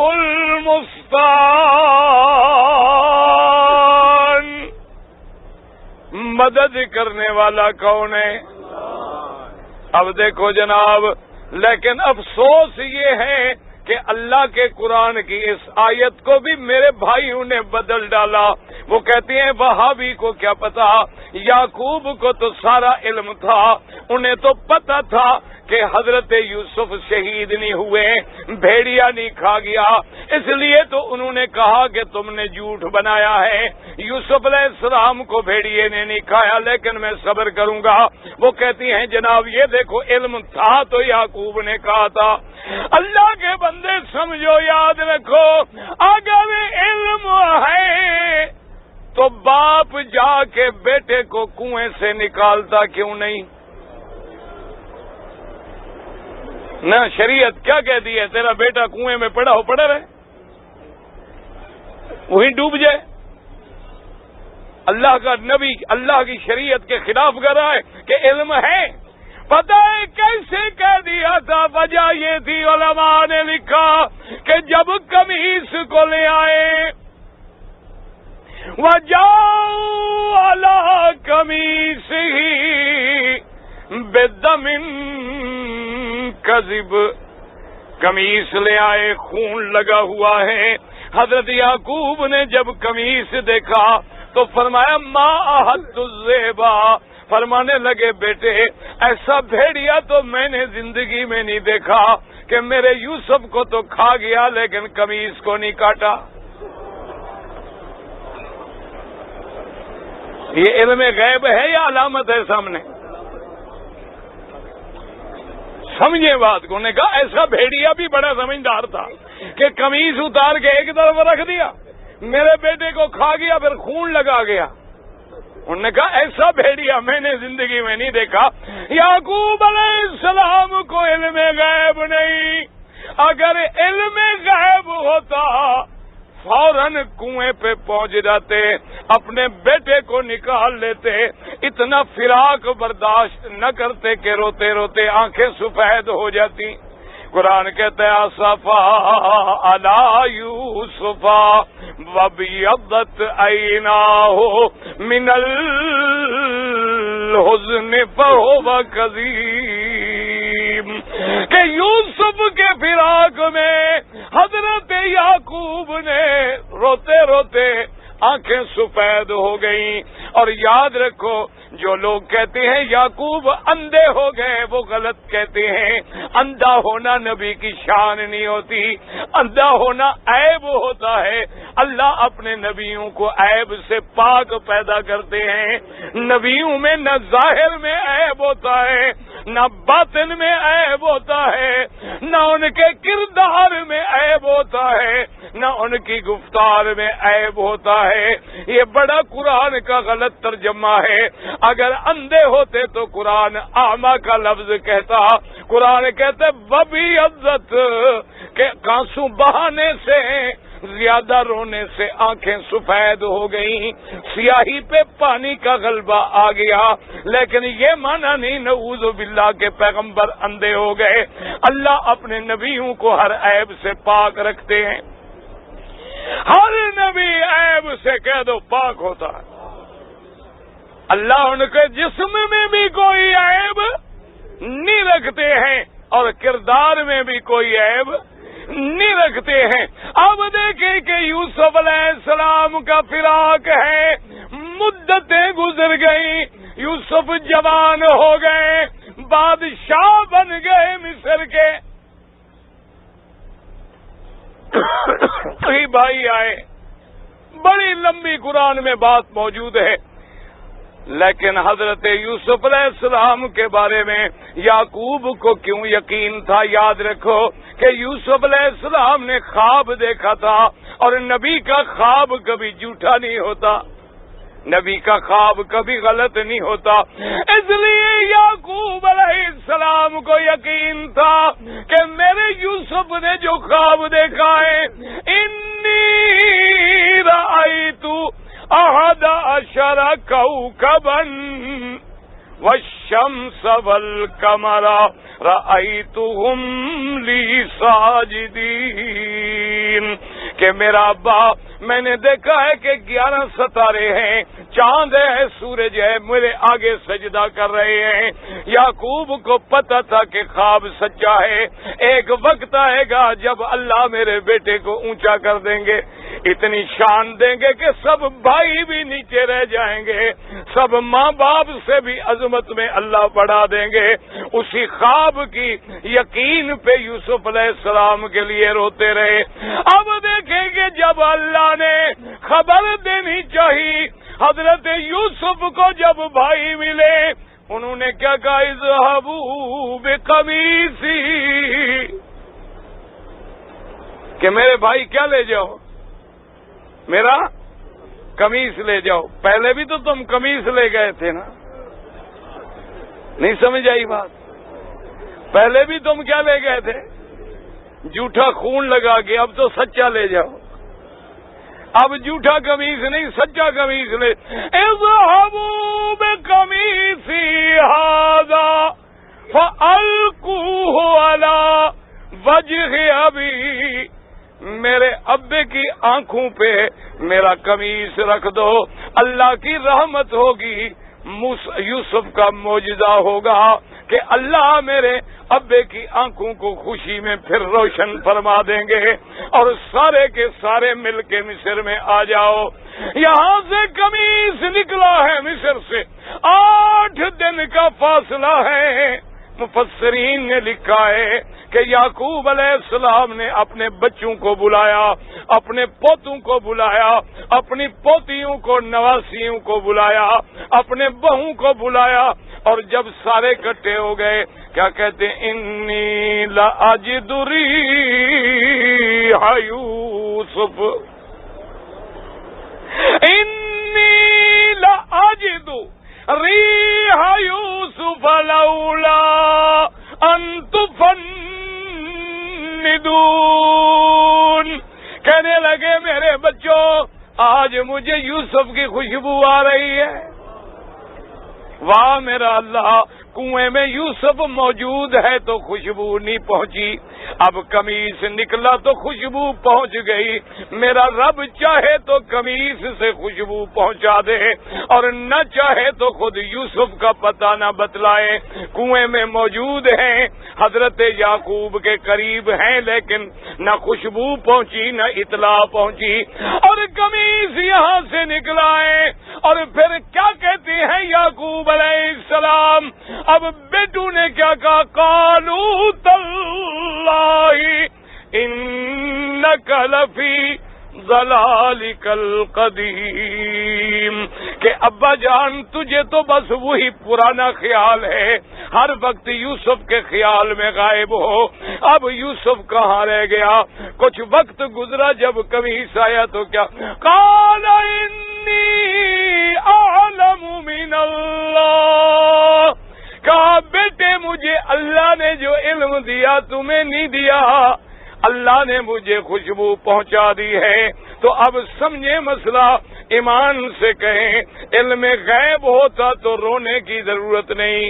المستعان۔ مدد کرنے والا کون ہے؟ اب دیکھو جناب، لیکن افسوس یہ ہے کہ اللہ کے قرآن کی اس آیت کو بھی میرے بھائیوں نے بدل ڈالا۔ وہ کہتے ہیں وہابی کو کیا پتا، یعقوب کو تو سارا علم تھا، انہیں تو پتا تھا کہ حضرت یوسف شہید نہیں ہوئے، بھیڑیا نہیں کھا گیا، اس لیے تو انہوں نے کہا کہ تم نے جھوٹ بنایا ہے، یوسف علیہ السلام کو بھیڑیے نے نہیں کھایا، لیکن میں صبر کروں گا۔ وہ کہتی ہیں جناب یہ دیکھو علم تھا تو یعقوب نے کہا تھا۔ اللہ کے بندے سمجھو، یاد رکھو، اگر علم ہے تو باپ جا کے بیٹے کو کنویں سے نکالتا کیوں نہیں؟ نہ شریعت کیا کہتی ہے، تیرا بیٹا کنویں میں پڑا ہو پڑا رہے، وہیں ڈوب جائے۔ اللہ کا نبی اللہ کی شریعت کے خلاف کر رہا ہے کہ علم ہے، پتہ ہے کیسے کہہ دیا تھا؟ وجہ یہ تھی، علماء نے لکھا کہ جب قمیص کو لے آئے، وَجَاءُوا عَلَىٰ قَمِيصِهِ بِدَمٍ كَذِبٍ، قمیص لے آئے، خون لگا ہوا ہے۔ حضرت یعقوب نے جب قمیص دیکھا تو فرمایا ما أَحَدُّ الذِّئْبَ، فرمانے لگے بیٹے ایسا بھیڑیا تو میں نے زندگی میں نہیں دیکھا کہ میرے یوسف کو تو کھا گیا لیکن قمیص کو نہیں کاٹا۔ یہ علم غیب ہے یا علامت ہے سامنے؟ سمجھے بات کو؟ نے کہا ایسا بھیڑیا بھی بڑا سمجھدار تھا کہ قمیص اتار کے ایک طرف رکھ دیا، میرے بیٹے کو کھا گیا پھر خون لگا گیا۔ انہوں نے کہا ایسا بھیڑیا میں نے زندگی میں نہیں دیکھا۔ یعقوب علیہ السلام کو علم غیب نہیں، اگر علم غیب ہوتا فوراً کنویں پہ پہنچ جاتے، اپنے بیٹے کو نکال لیتے، اتنا فراق برداشت نہ کرتے کہ روتے روتے آنکھیں سفید ہو جاتی۔ قرآن کہتا ہے آصفا علی یوسف وابیضت عیناہ من الحزن فہو کظیم، کہ یوسف کے فراق میں حضرت یعقوب نے روتے روتے آنکھیں سفید ہو گئیں۔ اور یاد رکھو جو لوگ کہتے ہیں یعقوب اندھے ہو گئے وہ غلط کہتے ہیں۔ اندھا ہونا نبی کی شان نہیں ہوتی، اندھا ہونا عیب ہوتا ہے۔ اللہ اپنے نبیوں کو عیب سے پاک پیدا کرتے ہیں۔ نبیوں میں نہ ظاہر میں عیب ہوتا ہے، نہ باطن میں عیب ہوتا ہے، نہ ان کے کردار میں عیب ہوتا ہے، نہ ان کی گفتار میں عیب ہوتا ہے۔ یہ بڑا قرآن کا غلط ترجمہ ہے۔ اگر اندھے ہوتے تو قرآن اعمیٰ کا لفظ کہتا، قرآن کہتے وبی عزت کہ آنسو بہانے سے زیادہ رونے سے آنکھیں سفید ہو گئیں، سیاہی پہ پانی کا غلبہ آ گیا۔ لیکن یہ مانا نہیں نعوذ باللہ کے پیغمبر اندھے ہو گئے۔ اللہ اپنے نبیوں کو ہر عیب سے پاک رکھتے ہیں۔ ہر نبی عیب سے کہہ دو پاک ہوتا ہے۔ اللہ ان کے جسم میں بھی کوئی عیب نہیں رکھتے ہیں اور کردار میں بھی کوئی عیب نہیں رکھتے ہیں۔ اب دیکھیں کہ یوسف علیہ السلام کا فراق ہے، مدتیں گزر گئیں، یوسف جوان ہو گئے، بادشاہ بن گئے مصر کے۔ بھائی آئے، بڑی لمبی قرآن میں بات موجود ہے، لیکن حضرت یوسف علیہ السلام کے بارے میں یعقوب کو کیوں یقین تھا؟ یاد رکھو کہ یوسف علیہ السلام نے خواب دیکھا تھا، اور نبی کا خواب کبھی جھوٹا نہیں ہوتا، نبی کا خواب کبھی غلط نہیں ہوتا۔ اس لیے یعقوب علیہ السلام کو یقین تھا کہ میرے یوسف نے جو خواب دیکھا ہے، انی رأیت احد عشر کوکبا والشمس والقمر رأيتهم لي ساجدين کہ میرا ابا میں نے دیکھا ہے کہ 11 ستارے ہیں، چاند ہے، سورج ہے، میرے آگے سجدہ کر رہے ہیں۔ یعقوب کو پتہ تھا کہ خواب سچا ہے، ایک وقت آئے گا جب اللہ میرے بیٹے کو اونچا کر دیں گے، اتنی شان دیں گے کہ سب بھائی بھی نیچے رہ جائیں گے، سب ماں باپ سے بھی عظمت میں اللہ بڑھا دیں گے۔ اسی خواب کی یقین پہ یوسف علیہ السلام کے لیے روتے رہے۔ اب دیکھیں کہ جب اللہ نے خبر دینی چاہیے حضرت یوسف کو، جب بھائی ملے انہوں نے کیا کہا؟ اذهبوا بقمیصی، کہ میرے بھائی کیا لے جاؤ؟ میرا قمیص لے جاؤ۔ پہلے بھی تو تم قمیص لے گئے تھے نا، نہیں سمجھ آئی بات؟ پہلے بھی تم کیا لے گئے تھے؟ جھوٹا خون لگا کے، اب تو سچا لے جاؤ۔ اب جھوٹا قمیص نہیں، سچا قمیص لے۔ اذهبوا بقمیصی ھذا فألقوه علی وجہ ابی، میرے ابے کی آنکھوں پہ میرا قمیص رکھ دو، اللہ کی رحمت ہوگی، یوسف کا معجزہ ہوگا کہ اللہ میرے ابے کی آنکھوں کو خوشی میں پھر روشن فرما دیں گے، اور سارے کے سارے مل کے مصر میں آ جاؤ۔ یہاں سے قمیص نکلا ہے مصر سے 8 دن کا فاصلہ ہے۔ مفسرین نے لکھا ہے کہ یعقوب علیہ السلام نے اپنے بچوں کو بلایا، اپنے پوتوں کو بلایا، اپنی پوتیوں کو، نواسیوں کو بلایا، اپنے بہوں کو بلایا، اور جب سارے اکٹھے ہو گئے کیا کہتے ہیں؟ انی لاجد ریح یوسف، انی لاجد ریح یوسف لولا ان تفندون، کہنے لگے میرے بچوں آج مجھے یوسف کی خوشبو آ رہی ہے۔ واہ میرا اللہ، کنویں میں یوسف موجود ہے تو خوشبو نہیں پہنچی، اب قمیص نکلا تو خوشبو پہنچ گئی۔ میرا رب چاہے تو قمیص سے خوشبو پہنچا دے، اور نہ چاہے تو خود یوسف کا پتہ نہ بتلائے۔ کنویں میں موجود ہیں، حضرت یعقوب کے قریب ہیں، لیکن نہ خوشبو پہنچی نہ اطلاع پہنچی، اور قمیص یہاں سے نکلا ہے۔ اور پھر کیا کہتے ہیں یعقوب علیہ السلام؟ اب بیٹو نے کیا کہا؟ قالوا تاللہ انک لفی ضلالک القدیم، کہ ابا جان تجھے تو بس وہی پرانا خیال ہے، ہر وقت یوسف کے خیال میں غائب ہو۔ اب یوسف کہاں رہ گیا؟ کچھ وقت گزرا، جب قمیص آیا تو کیا؟ قال انی اعلم من اللہ، کہا بیٹے مجھے اللہ نے جو علم دیا تمہیں نہیں دیا، اللہ نے مجھے خوشبو پہنچا دی ہے۔ تو اب سمجھے مسئلہ، ایمان سے کہیں علم غیب ہوتا تو رونے کی ضرورت نہیں،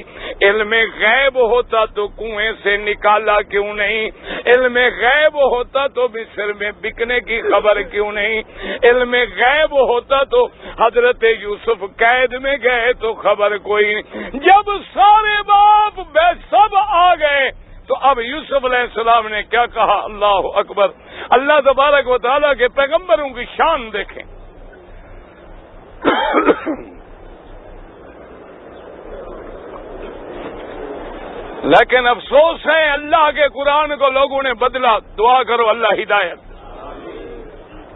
علم غیب ہوتا تو کنویں سے نکالا کیوں نہیں، علم غیب ہوتا تو مصر میں بکنے کی خبر کیوں نہیں، علم غیب ہوتا تو حضرت یوسف قید میں گئے تو خبر کوئی نہیں۔ جب سارے باپ سب آ گئے تو اب یوسف علیہ السلام نے کیا کہا؟ اللہ اکبر! اللہ تبارک و تعالیٰ کے پیغمبروں کی شان دیکھیں۔ لیکن افسوس ہے اللہ کے قرآن کو لوگوں نے بدلا۔ دعا کرو اللہ ہدایت۔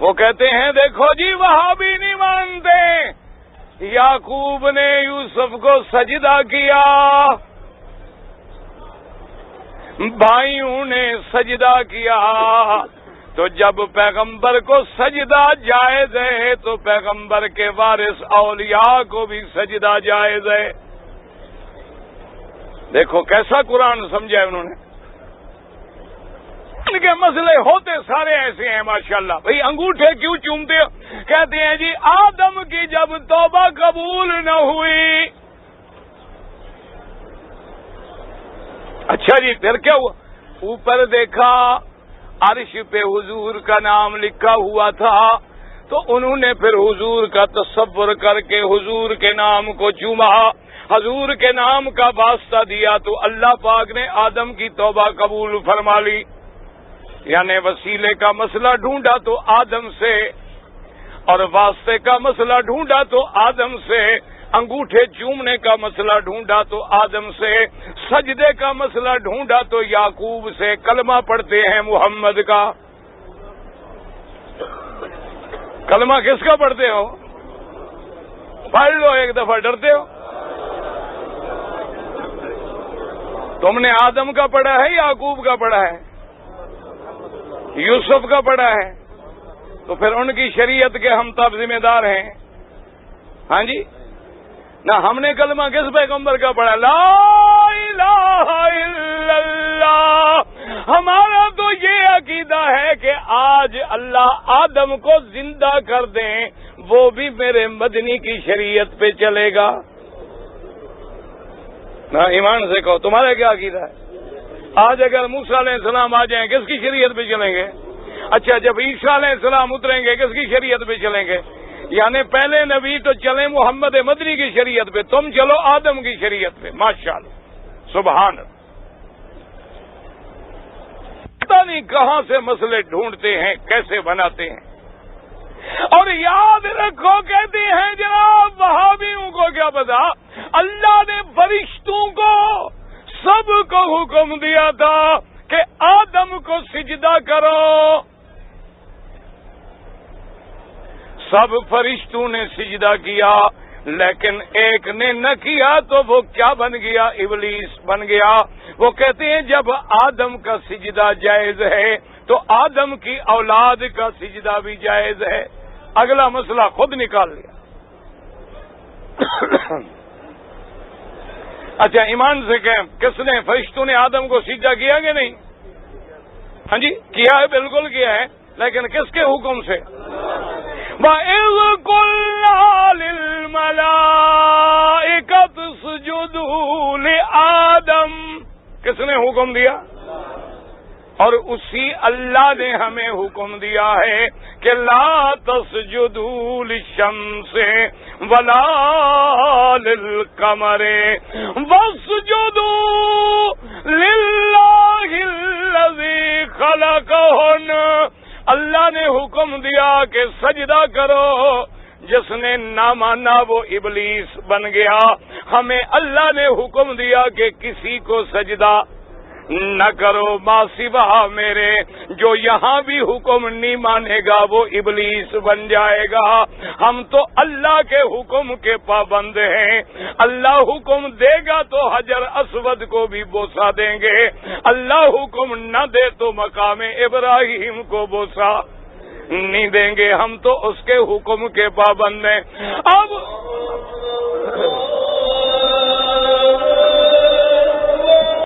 وہ کہتے ہیں دیکھو جی وہاں بھی نہیں مانتے، یعقوب نے یوسف کو سجدہ کیا، بھائیوں نے سجدہ کیا، تو جب پیغمبر کو سجدہ جائز ہے تو پیغمبر کے وارث اولیاء کو بھی سجدہ جائز ہے۔ دیکھو کیسا قرآن سمجھا ہے انہوں نے۔ ان کے مسئلے ہوتے سارے ایسے ہیں ماشاءاللہ۔ بھئی انگوٹھے کیوں چومتے ہو؟ کہتے ہیں جی آدم کی جب توبہ قبول نہ ہوئی اچھا جی پھر کیا ہوا؟ اوپر دیکھا عرش پہ حضور کا نام لکھا ہوا تھا، تو انہوں نے پھر حضور کا تصور کر کے حضور کے نام کو چوما، حضور کے نام کا واسطہ دیا، تو اللہ پاک نے آدم کی توبہ قبول فرما لی۔ یعنی وسیلے کا مسئلہ ڈھونڈا تو آدم سے، اور واسطے کا مسئلہ ڈھونڈا تو آدم سے، انگوٹھے چومنے کا مسئلہ ڈھونڈا تو آدم سے، سجدے کا مسئلہ ڈھونڈا تو یعقوب سے۔ کلمہ پڑھتے ہیں محمد کا، کلمہ کس کا پڑھتے ہو؟ پڑھ لو ایک دفعہ، ڈرتے ہو؟ تم نے آدم کا پڑھا ہے، یعقوب کا پڑھا ہے، یوسف کا پڑھا ہے، تو پھر ان کی شریعت کے ہم تب ذمہ دار ہیں۔ ہاں جی، نہ ہم نے کلمہ کس پیغمبر کا پڑھا؟ لا الہ الا اللہ۔ ہمارا تو یہ عقیدہ ہے کہ آج اللہ آدم کو زندہ کر دیں، وہ بھی میرے مدنی کی شریعت پہ چلے گا۔ نہ ایمان سے کہو تمہارا کیا عقیدہ ہے؟ آج اگر موسیٰ علیہ السلام آ جائیں کس کی شریعت پہ چلیں گے؟ اچھا جب عیسیٰ علیہ السلام اتریں گے کس کی شریعت پہ چلیں گے؟ یعنی پہلے نبی تو چلیں محمد مدنی کی شریعت پہ، تم چلو آدم کی شریعت پہ۔ ماشاءاللہ، سبحان اللہ۔ پتہ نہیں کہاں سے مسئلے ڈھونڈتے ہیں، کیسے بناتے ہیں۔ اور یاد رکھو، کہتے ہیں جناب وہابیوں کو کیا پتا، اللہ نے فرشتوں کو سب کو حکم دیا تھا کہ آدم کو سجدہ کرو، سب فرشتوں نے سجدہ کیا، لیکن ایک نے نہ کیا تو وہ کیا بن گیا؟ ابلیس بن گیا۔ وہ کہتے ہیں جب آدم کا سجدہ جائز ہے تو آدم کی اولاد کا سجدہ بھی جائز ہے۔ اگلا مسئلہ خود نکال لیا۔ اچھا ایمان سے کہیں کس نے، فرشتوں نے آدم کو سجدہ کیا کہ نہیں؟ ہاں جی کیا ہے، بالکل کیا ہے، لیکن کس کے حکم سے؟ وَإِذْ قُلْنَا لِلْمَلَائِكَةِ اسْجُدُوا لِآدَمَ، کس نے حکم دیا؟ اور اسی اللہ نے ہمیں حکم دیا ہے کہ لا تسجدوا للشمس ولا للقمر واسجدوا للہ الذی خلقہن۔ اللہ نے حکم دیا کہ سجدہ کرو، جس نے نہ مانا وہ ابلیس بن گیا۔ ہمیں اللہ نے حکم دیا کہ کسی کو سجدہ نہ کرو ما سوا میرے، جو یہاں بھی حکم نہیں مانے گا وہ ابلیس بن جائے گا۔ ہم تو اللہ کے حکم کے پابند ہیں، اللہ حکم دے گا تو حجر اسود کو بھی بوسہ دیں گے، اللہ حکم نہ دے تو مقام ابراہیم کو بوسہ نہیں دیں گے، ہم تو اس کے حکم کے پابند ہیں۔ اب